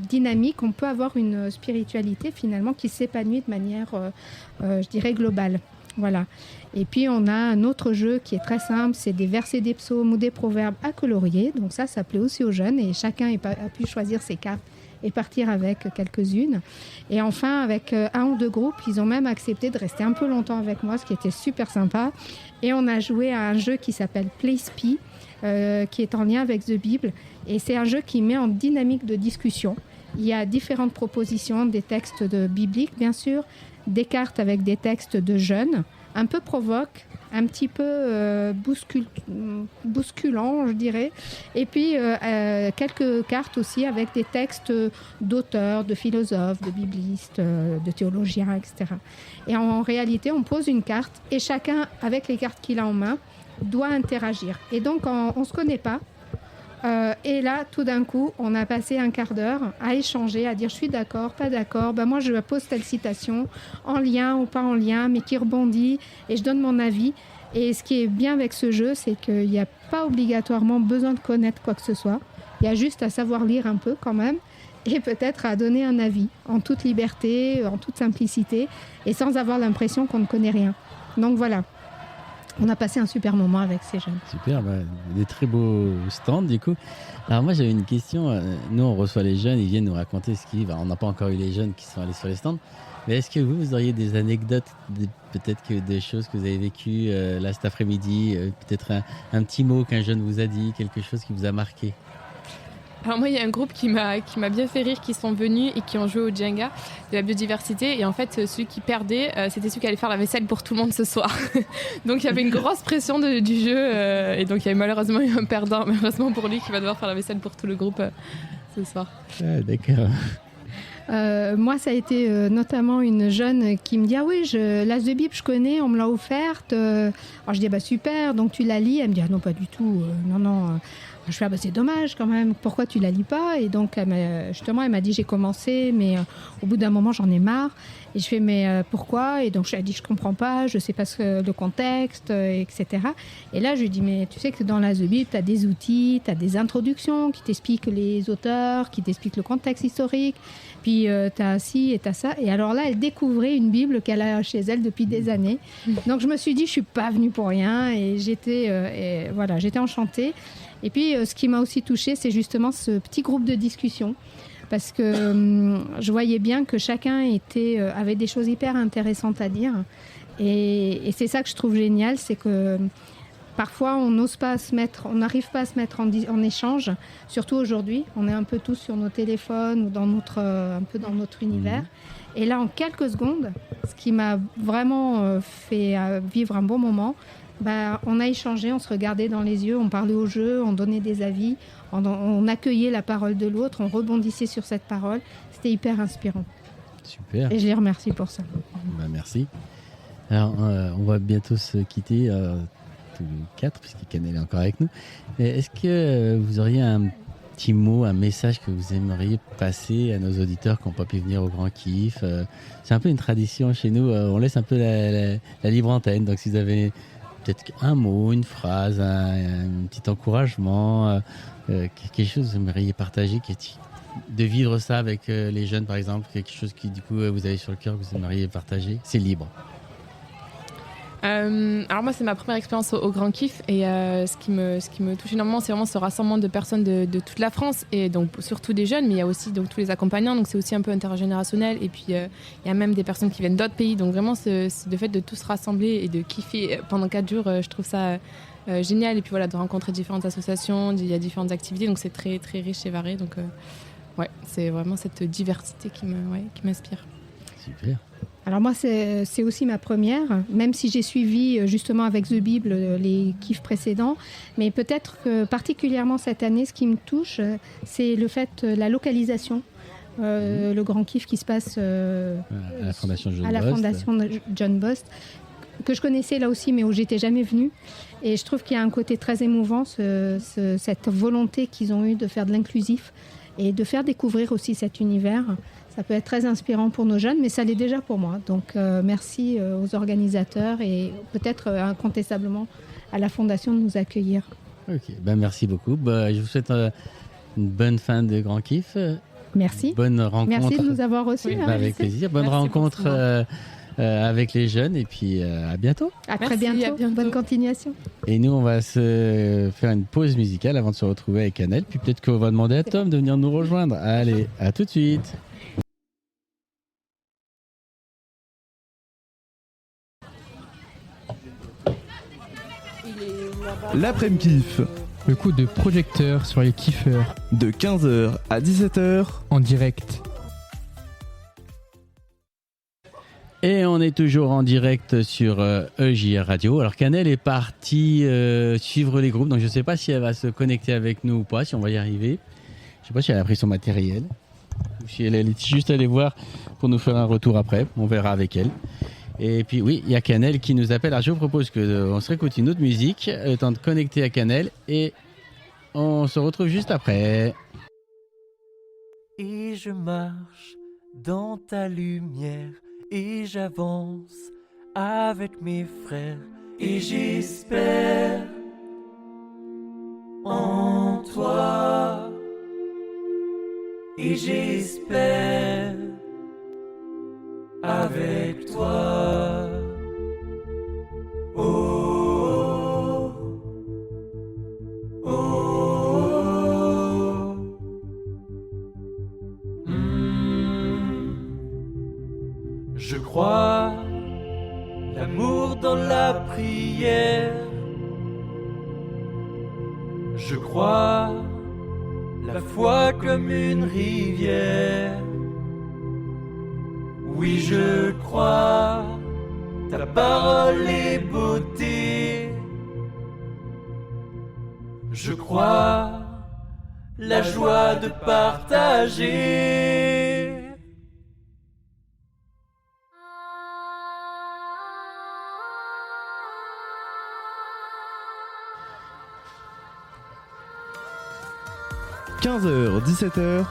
dynamique, on peut avoir une spiritualité finalement qui s'épanouit de manière, je dirais, globale. Voilà. Et puis, on a un autre jeu qui est très simple, c'est des versets des psaumes ou des proverbes à colorier. Donc ça plaît aussi aux jeunes et chacun a pu choisir ses cartes et partir avec quelques-unes. Et enfin, avec un ou deux groupes, ils ont même accepté de rester un peu longtemps avec moi, ce qui était super sympa. Et on a joué à un jeu qui s'appelle Play-Spy, qui est en lien avec The Bible. Et c'est un jeu qui met en dynamique de discussion. Il y a différentes propositions, des textes bibliques, bien sûr, des cartes avec des textes de jeunes, un peu provoque, un petit peu bousculant, je dirais. Et puis, quelques cartes aussi avec des textes d'auteurs, de philosophes, de biblistes, de théologiens, etc. Et en réalité, on pose une carte et chacun, avec les cartes qu'il a en main, doit interagir. Et donc, on ne se connaît pas. Et là, tout d'un coup, on a passé un quart d'heure à échanger, à dire je suis d'accord, pas d'accord. Ben moi, je pose telle citation, en lien ou pas en lien, mais qui rebondit, et je donne mon avis. Et ce qui est bien avec ce jeu, c'est qu'il n'y a pas obligatoirement besoin de connaître quoi que ce soit. Il y a juste à savoir lire un peu quand même, et peut-être à donner un avis, en toute liberté, en toute simplicité, et sans avoir l'impression qu'on ne connaît rien. Donc voilà. On a passé un super moment avec ces jeunes. Super, des très beaux stands du coup. Alors moi j'avais une question, nous on reçoit les jeunes, ils viennent nous raconter ce qu'ils... on n'a pas encore eu les jeunes qui sont allés sur les stands, mais est-ce que vous auriez des anecdotes, peut-être que des choses que vous avez vécues là cet après-midi, peut-être un petit mot qu'un jeune vous a dit, quelque chose qui vous a marqué? Alors moi, il y a un groupe qui m'a bien fait rire, qui sont venus et qui ont joué au Jenga de la biodiversité. Et en fait, celui qui perdait, c'était celui qui allait faire la vaisselle pour tout le monde ce soir. Donc il y avait une grosse pression du jeu. Et donc il y avait malheureusement eu un perdant, mais heureusement pour lui qui va devoir faire la vaisselle pour tout le groupe ce soir. Ah, d'accord. Moi, ça a été notamment une jeune qui me dit « Ah oui, l'As de Bible, je connais, on me l'a offerte. » Alors je dis « Bah super, donc tu la lis ?» Elle me dit « Ah non, pas du tout, non. » Je fais « Ah bah c'est dommage quand même, pourquoi tu la lis pas ?» Et donc elle m'a dit « J'ai commencé, mais au bout d'un moment j'en ai marre. » Et je fais « Mais pourquoi ?» Et donc je lui ai dit « Je comprends pas, je sais pas le contexte, etc. » Et là je lui dis « Mais tu sais que dans la The Bible, tu as des outils, tu as des introductions qui t'expliquent les auteurs, qui t'expliquent le contexte historique. Puis tu as ci et tu as ça. » Et alors là, elle découvrait une Bible qu'elle a chez elle depuis des années. Donc je me suis dit « Je suis pas venue pour rien. » Et j'étais enchantée. Et puis, ce qui m'a aussi touchée, c'est justement ce petit groupe de discussion. Parce que je voyais bien que chacun avait des choses hyper intéressantes à dire. Et c'est ça que je trouve génial, c'est que parfois, on n'arrive pas à se mettre en échange. Surtout aujourd'hui, on est un peu tous sur nos téléphones ou un peu dans notre univers. Et là, en quelques secondes, ce qui m'a vraiment fait vivre un bon moment, on a échangé, on se regardait dans les yeux, on parlait au jeu, on donnait des avis, on accueillait la parole de l'autre, on rebondissait sur cette parole. C'était hyper inspirant. Super. Et je les remercie pour ça. Merci. Alors, on va bientôt se quitter tous les quatre, puisque Canel est encore avec nous. Mais est-ce que vous auriez un petit mot, un message que vous aimeriez passer à nos auditeurs qui n'ont pas pu venir au Grand Kiff? C'est un peu une tradition chez nous, on laisse un peu la libre antenne. Donc si vous avez peut-être un mot, une phrase, un petit encouragement, quelque chose que vous aimeriez partager, de vivre ça avec les jeunes par exemple, quelque chose qui du coup vous avez sur le cœur que vous aimeriez partager, c'est libre. Alors moi c'est ma première expérience au Grand Kiff et ce qui me touche énormément c'est vraiment ce rassemblement de personnes de toute la France et donc surtout des jeunes mais il y a aussi donc tous les accompagnants donc c'est aussi un peu intergénérationnel et puis il y a même des personnes qui viennent d'autres pays donc vraiment le fait de tous se rassembler et de kiffer pendant 4 jours je trouve ça génial et puis voilà de rencontrer différentes associations, il y a différentes activités donc c'est très très riche et varié donc ouais c'est vraiment cette diversité qui m'inspire. Super. Alors moi, c'est aussi ma première, même si j'ai suivi justement avec The Bible les kiffs précédents. Mais peut-être que particulièrement cette année, ce qui me touche, c'est le fait, la localisation. Le grand kiff qui se passe à la Fondation John Bost, que je connaissais là aussi, mais où j'étais jamais venue. Et je trouve qu'il y a un côté très émouvant, cette volonté qu'ils ont eue de faire de l'inclusif et de faire découvrir aussi cet univers. Ça peut être très inspirant pour nos jeunes, mais ça l'est déjà pour moi. Donc merci aux organisateurs et peut-être incontestablement à la Fondation de nous accueillir. Ok, merci beaucoup. Je vous souhaite une bonne fin de Grand Kiff. Merci. Bonne rencontre. Merci de nous avoir reçus. Avec plaisir. Bonne rencontre avec les jeunes et puis à bientôt. Très bientôt. Bonne continuation. Et nous, on va se faire une pause musicale avant de se retrouver avec Annelle. Puis peut-être qu'on va demander à Tom de venir nous rejoindre. Allez, à tout de suite. L'après-midi kiff. Le coup de projecteur sur les kiffeurs. De 15h à 17h. En direct. Et on est toujours en direct sur EJR Radio. Alors Canel est partie suivre les groupes, donc je ne sais pas si elle va se connecter avec nous ou pas, si on va y arriver. Je ne sais pas si elle a pris son matériel, ou si elle est juste allée voir pour nous faire un retour après. On verra avec elle. Et puis oui, il y a Canel qui nous appelle. Alors je vous propose qu'on se réécoute une autre musique, le temps de connecter à Canel, et on se retrouve juste après. Et je marche dans ta lumière, et j'avance avec mes frères, et j'espère en toi, et j'espère avec toi. Oh, oh, oh, oh. Je crois l'amour dans la prière. Je crois la foi comme une rivière. Oui, je crois ta parole est beauté. Je crois la joie de partager. « 15h, 17h.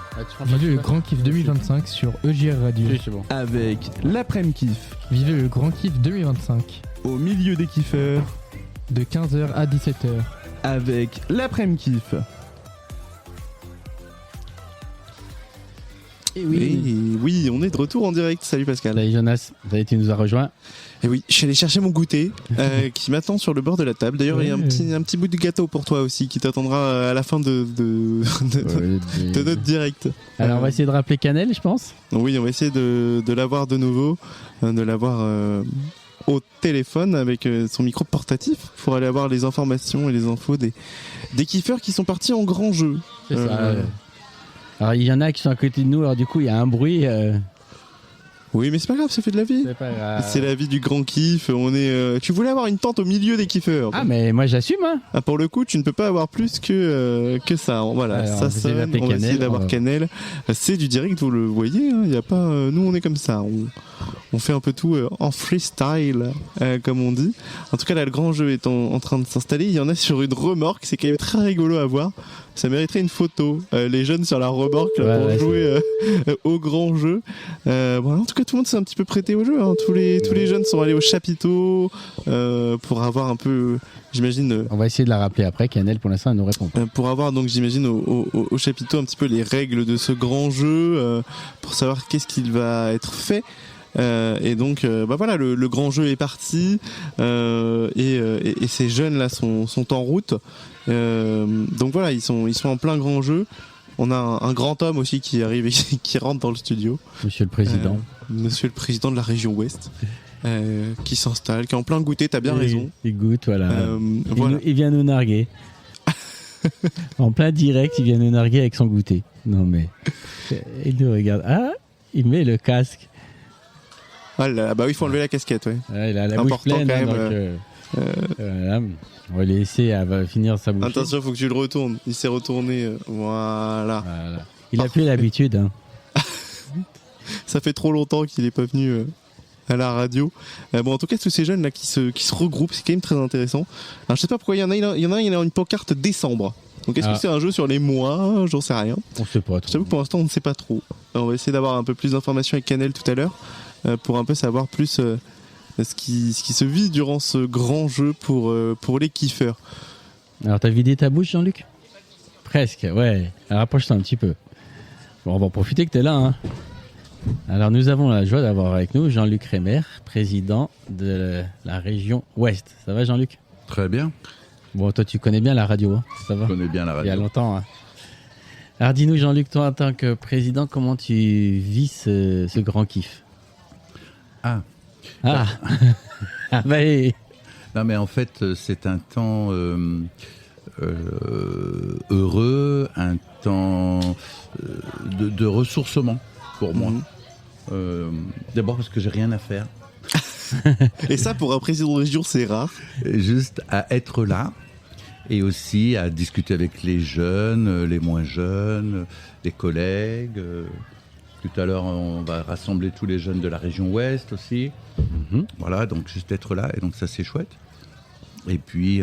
Vivez le Grand Kiff 2025 sur EJR Radio. Oui, c'est bon. Avec l'après-midi kiff. Vivez le Grand Kiff 2025. Au milieu des kiffeurs. De 15h à 17h. Avec l'après-midi kiff. Et oui, on est de retour en direct. Salut Pascal. Salut Jonas, tu nous as rejoint. Et oui, je suis allé chercher mon goûter qui m'attend sur le bord de la table. D'ailleurs, il y a un petit bout de gâteau pour toi aussi qui t'attendra à la fin de notre direct. Alors, on va essayer de rappeler Canel, je pense. Oui, on va essayer de l'avoir de nouveau, de l'avoir au téléphone avec son micro portatif pour aller avoir les informations et les infos des kiffeurs qui sont partis en grand jeu. C'est ça. Alors, il y en a qui sont à côté de nous, alors du coup, il y a un bruit. Oui, mais c'est pas grave, ça fait de la vie. C'est pas grave. C'est la vie du grand kiff. On est. Tu voulais avoir une tente au milieu des kiffeurs. Ah, mais moi j'assume. Hein. Ah, pour le coup, tu ne peux pas avoir plus que ça. Voilà, alors, ça sonne. On va essayer d'avoir Canel. C'est du direct, vous le voyez. Il y a pas. Nous, on est comme ça. On fait un peu tout en freestyle, comme on dit. En tout cas, là, le grand jeu est en train de s'installer. Il y en a sur une remorque. C'est quand même très rigolo à voir. Ça mériterait une photo. Les jeunes sur la remorque là, pour jouer au grand jeu. Voilà, en tout cas, tout le monde s'est un petit peu prêté au jeu. Hein. Tous les jeunes sont allés au chapiteau pour avoir un peu, j'imagine. On va essayer de la rappeler après. Canel, pour l'instant, elle nous répond pas. Pour avoir donc, j'imagine, au chapiteau un petit peu les règles de ce grand jeu, pour savoir qu'est-ce qu'il va être fait. Et donc, voilà, le grand jeu est parti et ces jeunes là sont en route. Donc voilà, ils sont en plein grand jeu. On a un grand homme aussi qui arrive et qui rentre dans le studio. Monsieur le Président. Monsieur le Président de la région Ouest. Qui s'installe, qui est en plein goûter, t'as bien raison. Il goûte, voilà. Voilà. Il vient nous narguer. En plein direct, il vient nous narguer avec son goûter. Non mais, il nous regarde. Ah, il met le casque. Ah là, bah oui, il faut enlever la casquette, ouais. Ah, il a la bouche pleine, quand même. Voilà. On va laisser, elle va finir sa bouche. Attention, faut que tu le retournes. Il s'est retourné, voilà. Il a plus l'habitude. Hein. Ça fait trop longtemps qu'il est pas venu à la radio. Bon, en tout cas, tous ces jeunes là qui se regroupent, c'est quand même très intéressant. Alors, je sais pas pourquoi il y en a une pancarte décembre. Donc, est-ce que c'est un jeu sur les mois? J'en sais rien. On sait pas trop. J'avoue que pour l'instant, on ne sait pas trop. Alors, on va essayer d'avoir un peu plus d'informations avec Canel tout à l'heure pour un peu savoir plus ce qui se vit durant ce grand jeu pour les kiffeurs. Alors, t'as vidé ta bouche, Jean-Luc? Presque, ouais. Alors, rapproche-toi un petit peu. Bon, on va en profiter que t'es là, hein. Alors, nous avons la joie d'avoir avec nous Jean-Luc Rémer, président de la région Ouest. Ça va, Jean-Luc? Très bien. Bon, toi, tu connais bien la radio, hein? Ça va? Je connais bien la radio. Il y a longtemps, hein. Alors, dis-nous, Jean-Luc, toi, en tant que président, comment tu vis ce grand kiff? Ah. Ah. Ah, bah, non, mais en fait, c'est un temps heureux, un temps de ressourcement pour moi. D'abord parce que j'ai rien à faire. Et ça, pour un président de région, c'est rare. Juste à être là et aussi à discuter avec les jeunes, les moins jeunes, les collègues. Tout à l'heure, on va rassembler tous les jeunes de la région Ouest aussi. Voilà, donc juste être là, et donc ça, c'est chouette. Et puis,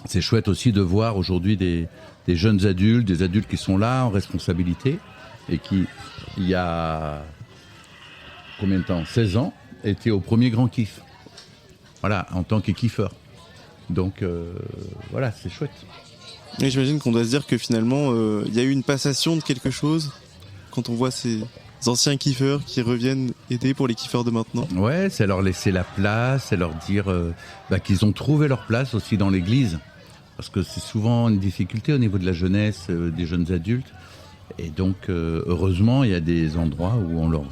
c'est chouette aussi de voir aujourd'hui des jeunes adultes, des adultes qui sont là en responsabilité et qui, il y a combien de temps, 16 ans, étaient au premier grand kiff. Voilà, en tant que kiffeur. Donc, voilà, c'est chouette. Et j'imagine qu'on doit se dire que finalement, il y a eu une passation de quelque chose quand on voit ces anciens kiffeurs qui reviennent aider pour les kiffeurs de maintenant. Ouais, c'est leur laisser la place, c'est leur dire qu'ils ont trouvé leur place aussi dans l'église. Parce que c'est souvent une difficulté au niveau de la jeunesse, des jeunes adultes. Et donc, heureusement, il y a des endroits où on leur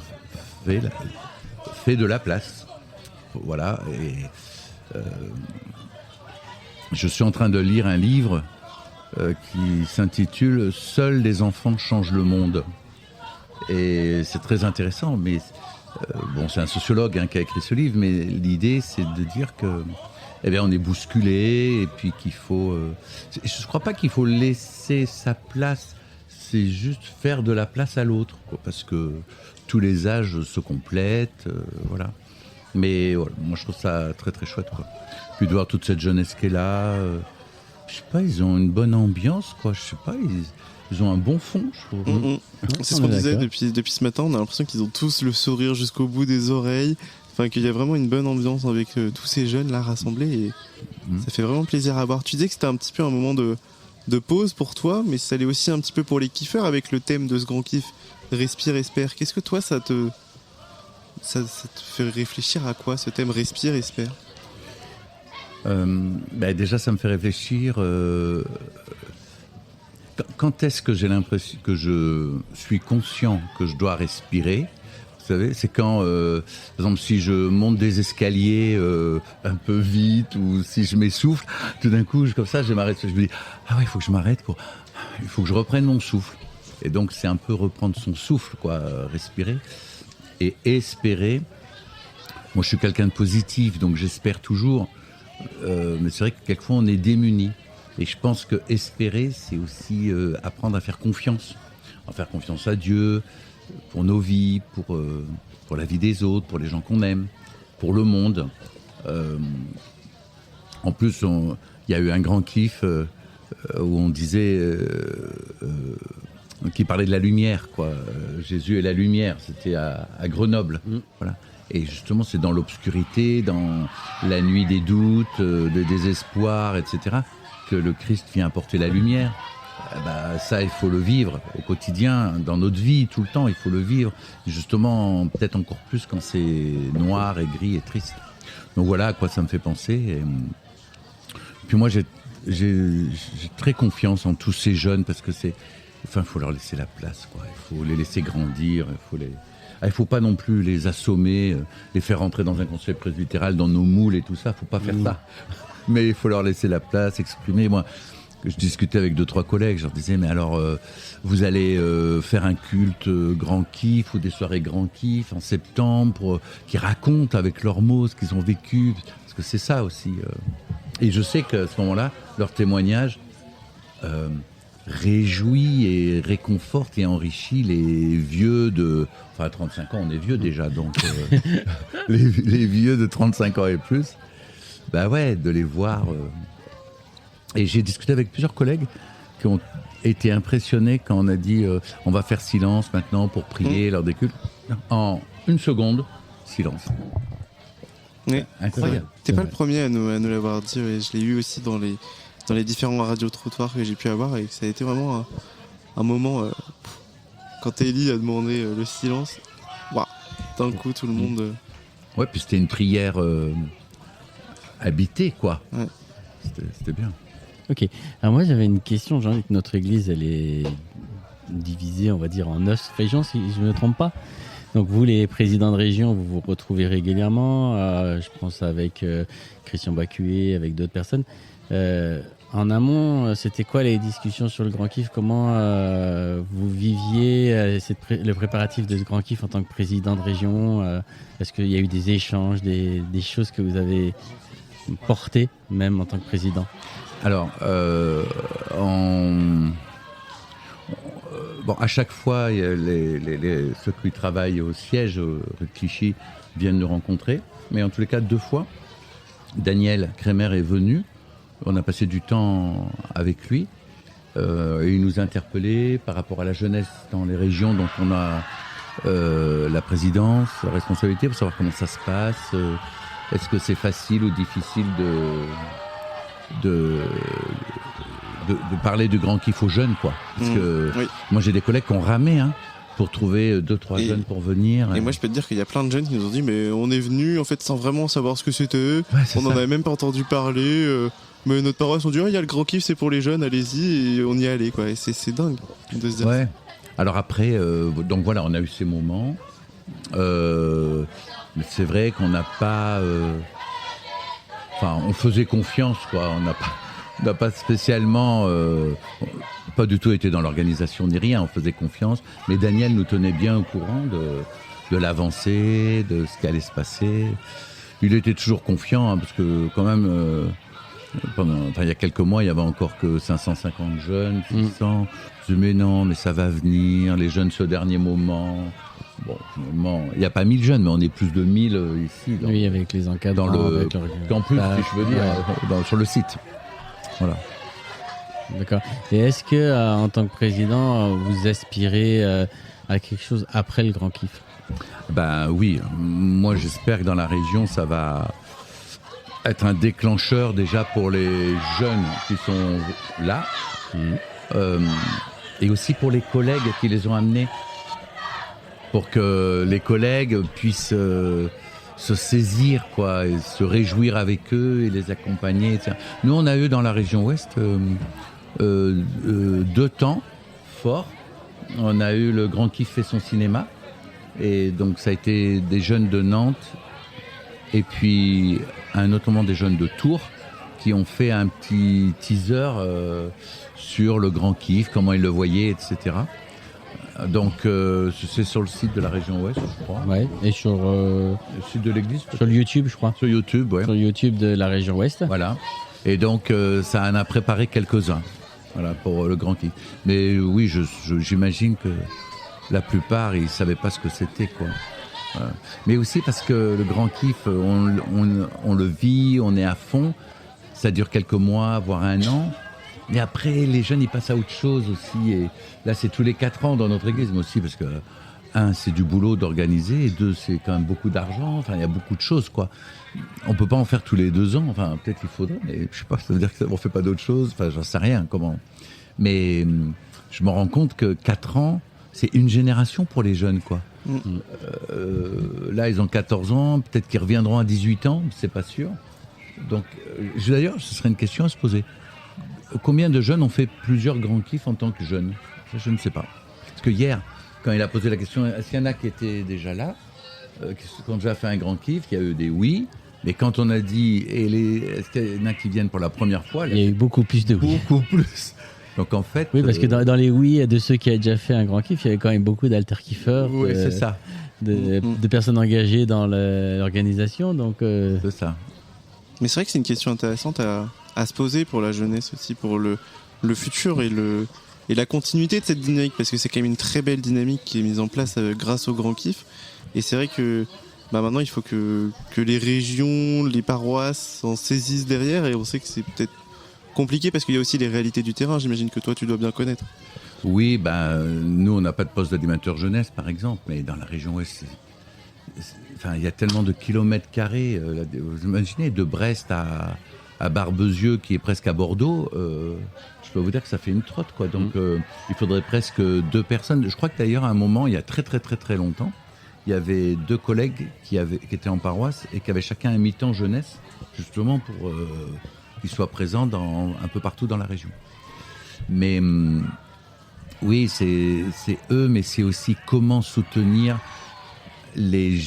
fait de la place. Voilà. Et je suis en train de lire un livre qui s'intitule « Seuls les enfants changent le monde ». Et c'est très intéressant, mais bon, c'est un sociologue qui a écrit ce livre, mais l'idée, c'est de dire que, on est bousculé, et puis qu'il faut. Je ne crois pas qu'il faut laisser sa place. C'est juste faire de la place à l'autre, quoi, parce que tous les âges se complètent, voilà. Mais voilà, moi, je trouve ça très très chouette, quoi. Puis de voir toute cette jeunesse qui est là, je sais pas, ils ont une bonne ambiance, quoi. Je sais pas, ils ont un bon fond, je trouve. C'est ce qu'on disait depuis ce matin. On a l'impression qu'ils ont tous le sourire jusqu'au bout des oreilles. Enfin, qu'il y a vraiment une bonne ambiance avec tous ces jeunes là rassemblés. Et ça fait vraiment plaisir à voir. Tu disais que c'était un petit peu un moment de pause pour toi, mais ça allait aussi un petit peu pour les kiffeurs avec le thème de ce grand kiff. Respire, espère. Qu'est-ce que toi, ça te fait réfléchir à quoi, ce thème Respire, espère? Déjà, ça me fait réfléchir. Quand est-ce que j'ai l'impression que je suis conscient que je dois respirer? Vous savez, c'est quand, par exemple, si je monte des escaliers un peu vite ou si je m'essouffle, tout d'un coup, comme ça, je m'arrête. Je me dis, ah ouais, il faut que je m'arrête il faut que je reprenne mon souffle. Et donc, c'est un peu reprendre son souffle, quoi, respirer et espérer. Moi, je suis quelqu'un de positif, donc j'espère toujours. Mais c'est vrai que quelquefois, on est démuni. Et je pense que espérer, c'est aussi apprendre à faire confiance à Dieu, pour nos vies, pour la vie des autres, pour les gens qu'on aime, pour le monde. En plus, il y a eu un grand kiff où on disait, qui parlait de la lumière, quoi. Jésus est la lumière. C'était à Grenoble, voilà. Et justement, c'est dans l'obscurité, dans la nuit des doutes, des désespoirs, etc., que le Christ vient apporter la lumière. ça, il faut le vivre au quotidien, dans notre vie, tout le temps, il faut le vivre. Justement, peut-être encore plus quand c'est noir et gris et triste. Donc voilà à quoi ça me fait penser. Et puis moi, j'ai très confiance en tous ces jeunes parce que il faut leur laisser la place, quoi. Il faut les laisser grandir, il faut pas non plus les assommer, les faire rentrer dans un conseil presbytéral, dans nos moules et tout ça, faut pas faire ça. Mais il faut leur laisser la place, exprimer. Moi, je discutais avec 2-3 collègues, je leur disais, mais alors, vous allez faire un culte grand kiff ou des soirées grand kiff en septembre, qui racontent avec leurs mots ce qu'ils ont vécu, parce que c'est ça aussi. Et je sais qu'à ce moment-là, leur témoignage réjouit et réconforte et enrichit les vieux de... Enfin, à 35 ans, on est vieux déjà, donc les vieux de 35 ans et plus, bah ouais, de les voir... Et j'ai discuté avec plusieurs collègues qui ont été impressionnés quand on a dit on va faire silence maintenant pour prier lors des cultes. En 1 seconde, silence. Oui. Incroyable. T'es pas le premier à nous l'avoir dit, et je l'ai eu aussi dans les différents radios-trottoirs que j'ai pu avoir, et que ça a été vraiment un moment, quand Ellie a demandé le silence, waouh, d'un coup tout le monde... Ouais, puis c'était une prière habitée, quoi. Ouais. C'était bien. Ok, alors moi j'avais une question, Jean, que notre église elle est divisée, on va dire, en 9 régions, si je ne me trompe pas. Donc vous, les présidents de région, vous vous retrouvez régulièrement, je pense avec Christian Bacuet, avec d'autres personnes. En amont, c'était quoi les discussions sur le Grand Kiff? Comment vous viviez le préparatif de ce Grand Kiff en tant que président de région? Est-ce qu'il y a eu des échanges, des choses que vous avez portées, même en tant que président? Alors, à chaque fois, ceux qui travaillent au siège rue de Clichy viennent nous rencontrer. Mais en tous les cas, 2 fois, Daniel Kremer est venu. On a passé du temps avec lui. Et il nous a interpellés par rapport à la jeunesse dans les régions dont on a la présidence, la responsabilité, pour savoir comment ça se passe. Est-ce que c'est facile ou difficile de parler du Grand Kiff aux jeunes, quoi. Parce que moi j'ai des collègues qui ont ramé pour trouver 2-3 jeunes pour venir. Et moi je peux te dire qu'il y a plein de jeunes qui nous ont dit mais on est venus en fait sans vraiment savoir ce que c'était, on n'en avait même pas entendu parler, mais notre paroisse on dit il y a le Grand Kiff, c'est pour les jeunes, allez-y, et on y allait, quoi. Et c'est dingue de se dire ça. Alors après, donc voilà, on a eu ces moments, mais c'est vrai qu'on n'a pas... on faisait confiance, quoi. On n'a pas spécialement, pas du tout été dans l'organisation ni rien. On faisait confiance. Mais Daniel nous tenait bien au courant de l'avancée, de ce qui allait se passer. Il était toujours confiant, parce que quand même, il y a quelques mois, il y avait encore que 550 jeunes, 600. Je dis mais non, mais ça va venir. Les jeunes, ce dernier moment. Bon, finalement, il n'y a pas 1000 jeunes, mais on est plus de 1000 ici. Oui, avec les encadrants. Dans le avec campus, si je veux dire, sur le site. Voilà. D'accord. Et est-ce que, en tant que président, vous aspirez à quelque chose après le Grand Kiff? Ben oui. Moi, j'espère que dans la région, ça va être un déclencheur déjà pour les jeunes qui sont là, et aussi pour les collègues qui les ont amenés. Pour que les collègues puissent se saisir, quoi, et se réjouir avec eux et les accompagner, etc. Nous, on a eu dans la région Ouest 2 temps forts. On a eu le Grand Kiff fait son cinéma, et donc ça a été des jeunes de Nantes, et puis un autre moment des jeunes de Tours qui ont fait un petit teaser sur le Grand Kiff, comment ils le voyaient, etc. Donc c'est sur le site de la région Ouest, je crois. Ouais. Et sur le site de l'église. Sur le YouTube, je crois. Sur YouTube, ouais. Sur YouTube de la région Ouest. Voilà. Et donc ça en a préparé quelques-uns. Voilà, pour le Grand Kiff. Mais oui, j'imagine que la plupart ils savaient pas ce que c'était, quoi. Voilà. Mais aussi parce que le Grand Kiff, on le vit, on est à fond. Ça dure quelques mois, voire 1 an. Mais après, les jeunes, ils passent à autre chose aussi. Et là, c'est tous les 4 ans dans notre église, mais aussi parce que un, c'est du boulot d'organiser, et deux, c'est quand même beaucoup d'argent. Enfin, il y a beaucoup de choses, quoi. On peut pas en faire tous les 2 ans. Enfin, peut-être il faudrait, mais je sais pas. Ça veut dire qu'on fait pas d'autres choses. Enfin, j'en sais rien. Comment. Mais je me rends compte que 4 ans, c'est une génération pour les jeunes, quoi. Là, ils ont 14 ans. Peut-être qu'ils reviendront à 18 ans. C'est pas sûr. Donc, d'ailleurs, ce serait une question à se poser. Combien de jeunes ont fait plusieurs grands kiffs en tant que jeunes ? Je ne sais pas. Parce que hier, quand il a posé la question, est-ce qu'il y en a qui étaient déjà là, qui ont déjà fait un grand kiff ? Il y a eu des oui. Mais quand on a dit, est-ce qu'il y en a qui viennent pour la première fois ? Il y a eu beaucoup plus de oui. Beaucoup plus. Donc en fait... Oui, parce que dans les oui de ceux qui avaient déjà fait un grand kiff, il y avait quand même beaucoup d'alter-kiffeurs. Oui, c'est ça. De personnes engagées dans l'organisation. Donc, c'est ça. Mais c'est vrai que c'est une question intéressante à se poser pour la jeunesse aussi, pour le futur et la continuité de cette dynamique, parce que c'est quand même une très belle dynamique qui est mise en place grâce au Grand Kiff. Et c'est vrai que maintenant il faut que les régions, les paroisses s'en saisissent derrière, et on sait que c'est peut-être compliqué parce qu'il y a aussi les réalités du terrain, j'imagine que toi tu dois bien connaître. Oui, nous on n'a pas de poste d'animateur jeunesse par exemple, mais dans la région ouest, enfin, il y a tellement de kilomètres carrés, vous imaginez, de Brest à Barbezieux qui est presque à Bordeaux, je peux vous dire que ça fait une trotte, quoi. Donc il faudrait presque 2 personnes. Je crois que d'ailleurs à un moment, il y a très très très très longtemps, il y avait 2 collègues qui étaient en paroisse et qui avaient chacun un mi-temps jeunesse, justement pour qu'ils soient présents un peu partout dans la région. Mais oui, c'est eux, mais c'est aussi comment soutenir les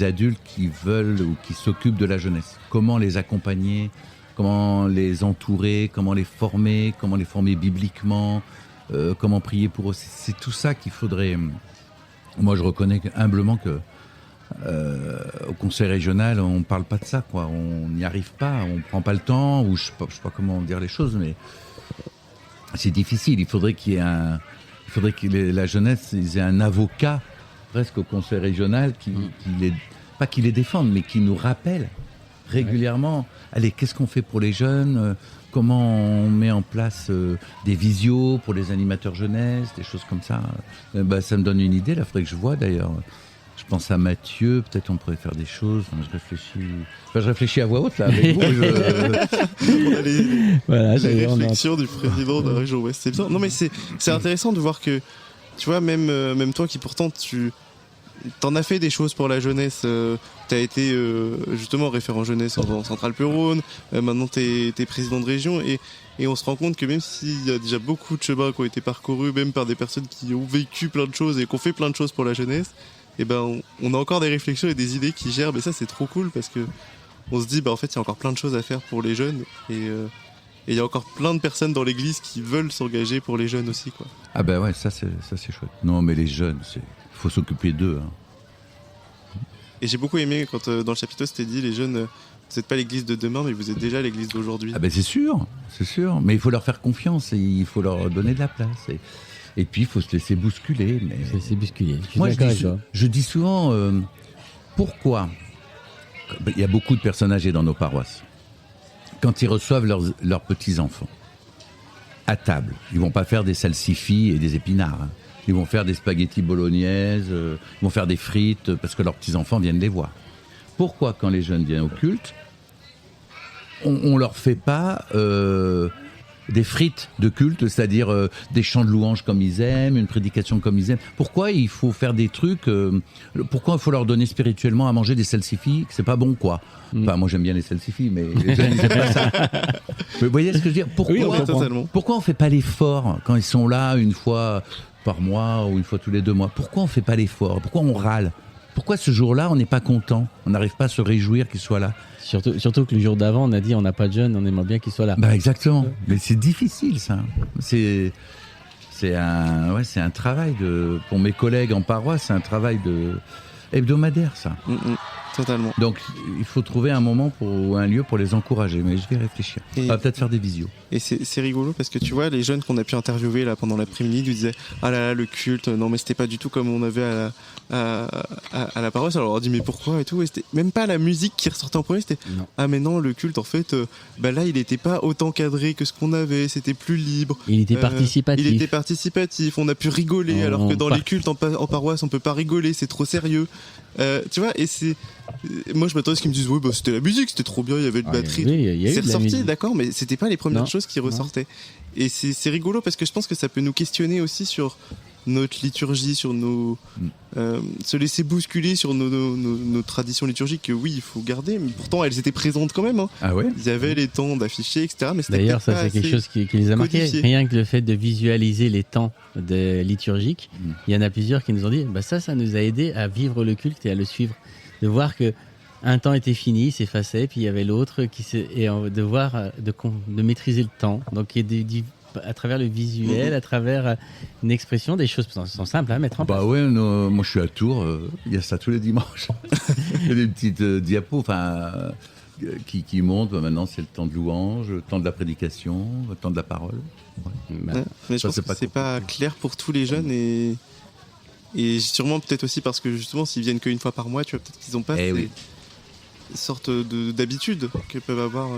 adultes qui veulent ou qui s'occupent de la jeunesse. Comment les accompagner, comment les entourer, comment les former bibliquement, comment prier pour eux. C'est tout ça qu'il faudrait... Moi, je reconnais humblement que au conseil régional, on ne parle pas de ça, quoi. On n'y arrive pas, on ne prend pas le temps, ou je sais pas comment dire les choses, mais c'est difficile. Il faudrait que la jeunesse ait un avocat presque au conseil régional pas qui les défende, mais qui nous rappelle régulièrement, allez, qu'est-ce qu'on fait pour les jeunes, comment on met en place des visios pour les animateurs jeunesse, des choses comme ça. Ça me donne une idée, là, il faudrait que je vois d'ailleurs. Je pense à Mathieu, peut-être on pourrait faire des choses. Je réfléchis à voix haute là avec vous. Voilà, les réflexions du président de la région Ouest, c'est bien. Non mais c'est intéressant de voir que, tu vois, même toi qui pourtant t'en as fait des choses pour la jeunesse. T'as été justement référent jeunesse en Centrale-Peurrhône. Maintenant t'es président de région et on se rend compte que même s'il y a déjà beaucoup de chemins qui ont été parcourus, même par des personnes qui ont vécu plein de choses et qui ont fait plein de choses pour la jeunesse, et on a encore des réflexions et des idées qui germent, et ça c'est trop cool parce que on se dit en fait il y a encore plein de choses à faire pour les jeunes et il y a encore plein de personnes dans l'église qui veulent s'engager pour les jeunes aussi, quoi. Ah ouais, ça c'est chouette. Non mais les jeunes, faut s'occuper d'eux. Et j'ai beaucoup aimé quand dans le chapitre c'était dit, les jeunes, vous n'êtes pas l'église de demain, mais vous êtes déjà l'église d'aujourd'hui. Ah c'est sûr. Mais il faut leur faire confiance et il faut leur donner de la place. Et puis il faut se laisser bousculer. Se laisser bousculer. Moi je dis souvent, pourquoi il y a beaucoup de personnes âgées dans nos paroisses. Quand ils reçoivent leurs petits-enfants à table, ils vont pas faire des salsifis et des épinards. Ils vont faire des spaghettis bolognaises, ils vont faire des frites parce que leurs petits-enfants viennent les voir. Pourquoi, quand les jeunes viennent au culte, on leur fait pas des frites de culte, c'est-à-dire des chants de louanges comme ils aiment, une prédication comme ils aiment. Pourquoi il faut faire des trucs pourquoi il faut leur donner spirituellement à manger des salsifis, que c'est pas bon, quoi. Enfin, moi j'aime bien les salsifis, mais les jeunes ils aiment pas ça. Mais vous voyez ce que je veux dire ? Pourquoi on fait pas l'effort quand ils sont là une fois par mois ou une fois tous les 2 mois ? Pourquoi on fait pas l'effort ? Pourquoi on râle ? Pourquoi ce jour-là on n'est pas content ? On n'arrive pas à se réjouir qu'ils soient là ? Surtout que le jour d'avant, on a dit on n'a pas de jeunes, on aimerait bien qu'ils soient là. Exactement. Mais c'est difficile, ça. C'est un travail pour mes collègues en paroisse, c'est un travail hebdomadaire, ça. Totalement. Donc il faut trouver un moment ou un lieu pour les encourager, mais je vais réfléchir. On va peut-être faire des visios. Et c'est rigolo parce que tu vois, les jeunes qu'on a pu interviewer là pendant l'après-midi nous disaient ah là là, le culte, non mais c'était pas du tout comme on avait à la paroisse. Alors on leur dit mais pourquoi et tout, et c'était même pas la musique qui ressortait en premier, c'était ah mais non, le culte en fait là il était pas autant cadré que ce qu'on avait, c'était plus libre. Il était participatif. Il était participatif, on a pu rigoler alors que dans les cultes en paroisse on peut pas rigoler, c'est trop sérieux. Tu vois, et c'est moi je m'attendais à ce qu'ils me disent ouais bah c'était la musique, c'était trop bien, il y avait une batterie, c'est ressorti, d'accord, mais c'était pas les premières choses qui ressortaient. Et c'est rigolo parce que je pense que ça peut nous questionner aussi sur notre liturgie, sur nos se laisser bousculer sur nos traditions liturgiques que oui il faut garder, mais pourtant elles étaient présentes quand même, hein. Ah ouais. Il y avait les temps d'afficher, etc. Mais d'ailleurs ça c'est quelque chose qui les a marqués. Rien que le fait de visualiser les temps liturgiques, il y en a plusieurs qui nous ont dit bah ça nous a aidé à vivre le culte et à le suivre, de voir que un temps était fini, s'effaçait, puis il y avait l'autre de voir de maîtriser le temps. Donc il y a à travers le visuel, à travers une expression, des choses sont simples à mettre en place. Bah ouais, moi je suis à Tours, il y a ça tous les dimanches. Il y a des petites diapos, qui montrent. Maintenant c'est le temps de louange, le temps de la prédication, le temps de la parole. Ouais, mais je pense que c'est pas clair pour tous les jeunes et sûrement peut-être aussi parce que justement s'ils viennent qu'une fois par mois, tu vois, peut-être qu'ils n'ont pas sorte d'habitude que peuvent avoir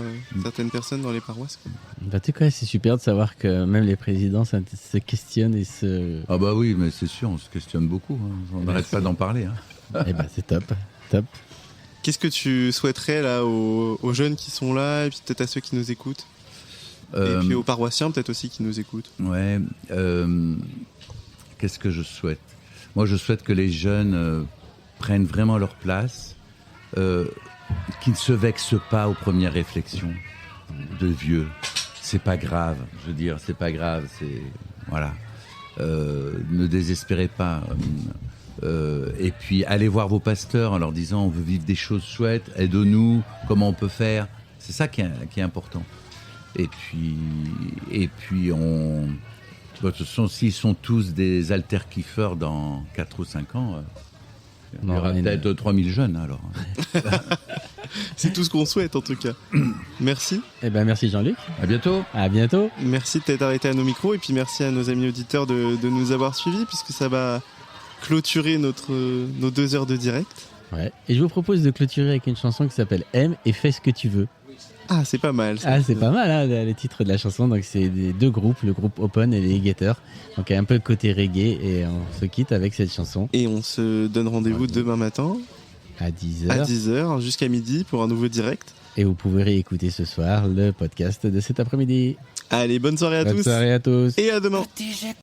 certaines personnes dans les paroisses. Bah, tu sais, c'est super de savoir que même les présidents se questionnent et se... Ah bah oui, mais c'est sûr, on se questionne beaucoup. Hein. On n'arrête pas d'en parler. Hein. Et bah c'est top. Qu'est-ce que tu souhaiterais là aux jeunes qui sont là et puis peut-être à ceux qui nous écoutent et puis aux paroissiens peut-être aussi qui nous écoutent? Ouais. Qu'est-ce que je souhaite? Moi, je souhaite que les jeunes prennent vraiment leur place. Qui ne se vexent pas aux premières réflexions de vieux. C'est pas grave, je veux dire, c'est pas grave, c'est... Voilà. Ne désespérez pas. Et puis, allez voir vos pasteurs en leur disant on veut vivre des choses chouettes, aide-nous, comment on peut faire. C'est ça qui est important. Et puis de toute façon, s'ils sont tous des alter-kiffeurs dans 4 ou 5 ans... Il y aura peut-être 3000 jeunes alors. C'est tout ce qu'on souhaite en tout cas. Merci. Eh ben merci Jean-Luc. À bientôt. À bientôt. Merci de t'être arrêté à nos micros et puis merci à nos amis auditeurs de nous avoir suivis puisque ça va clôturer nos 2 heures de direct. Ouais. Et je vous propose de clôturer avec une chanson qui s'appelle Aime et fais ce que tu veux. Ah, c'est pas mal. Ça. Ah, c'est pas mal, hein, le titre de la chanson. Donc, c'est des 2 groupes, le groupe Open et les Gators. Donc, il y a un peu le côté reggae et on se quitte avec cette chanson. Et on se donne rendez-vous demain matin à 10h. À 10h jusqu'à midi pour un nouveau direct. Et vous pouvez réécouter ce soir le podcast de cet après-midi. Allez, bonne soirée à tous. Bonne soirée à tous. Et à demain.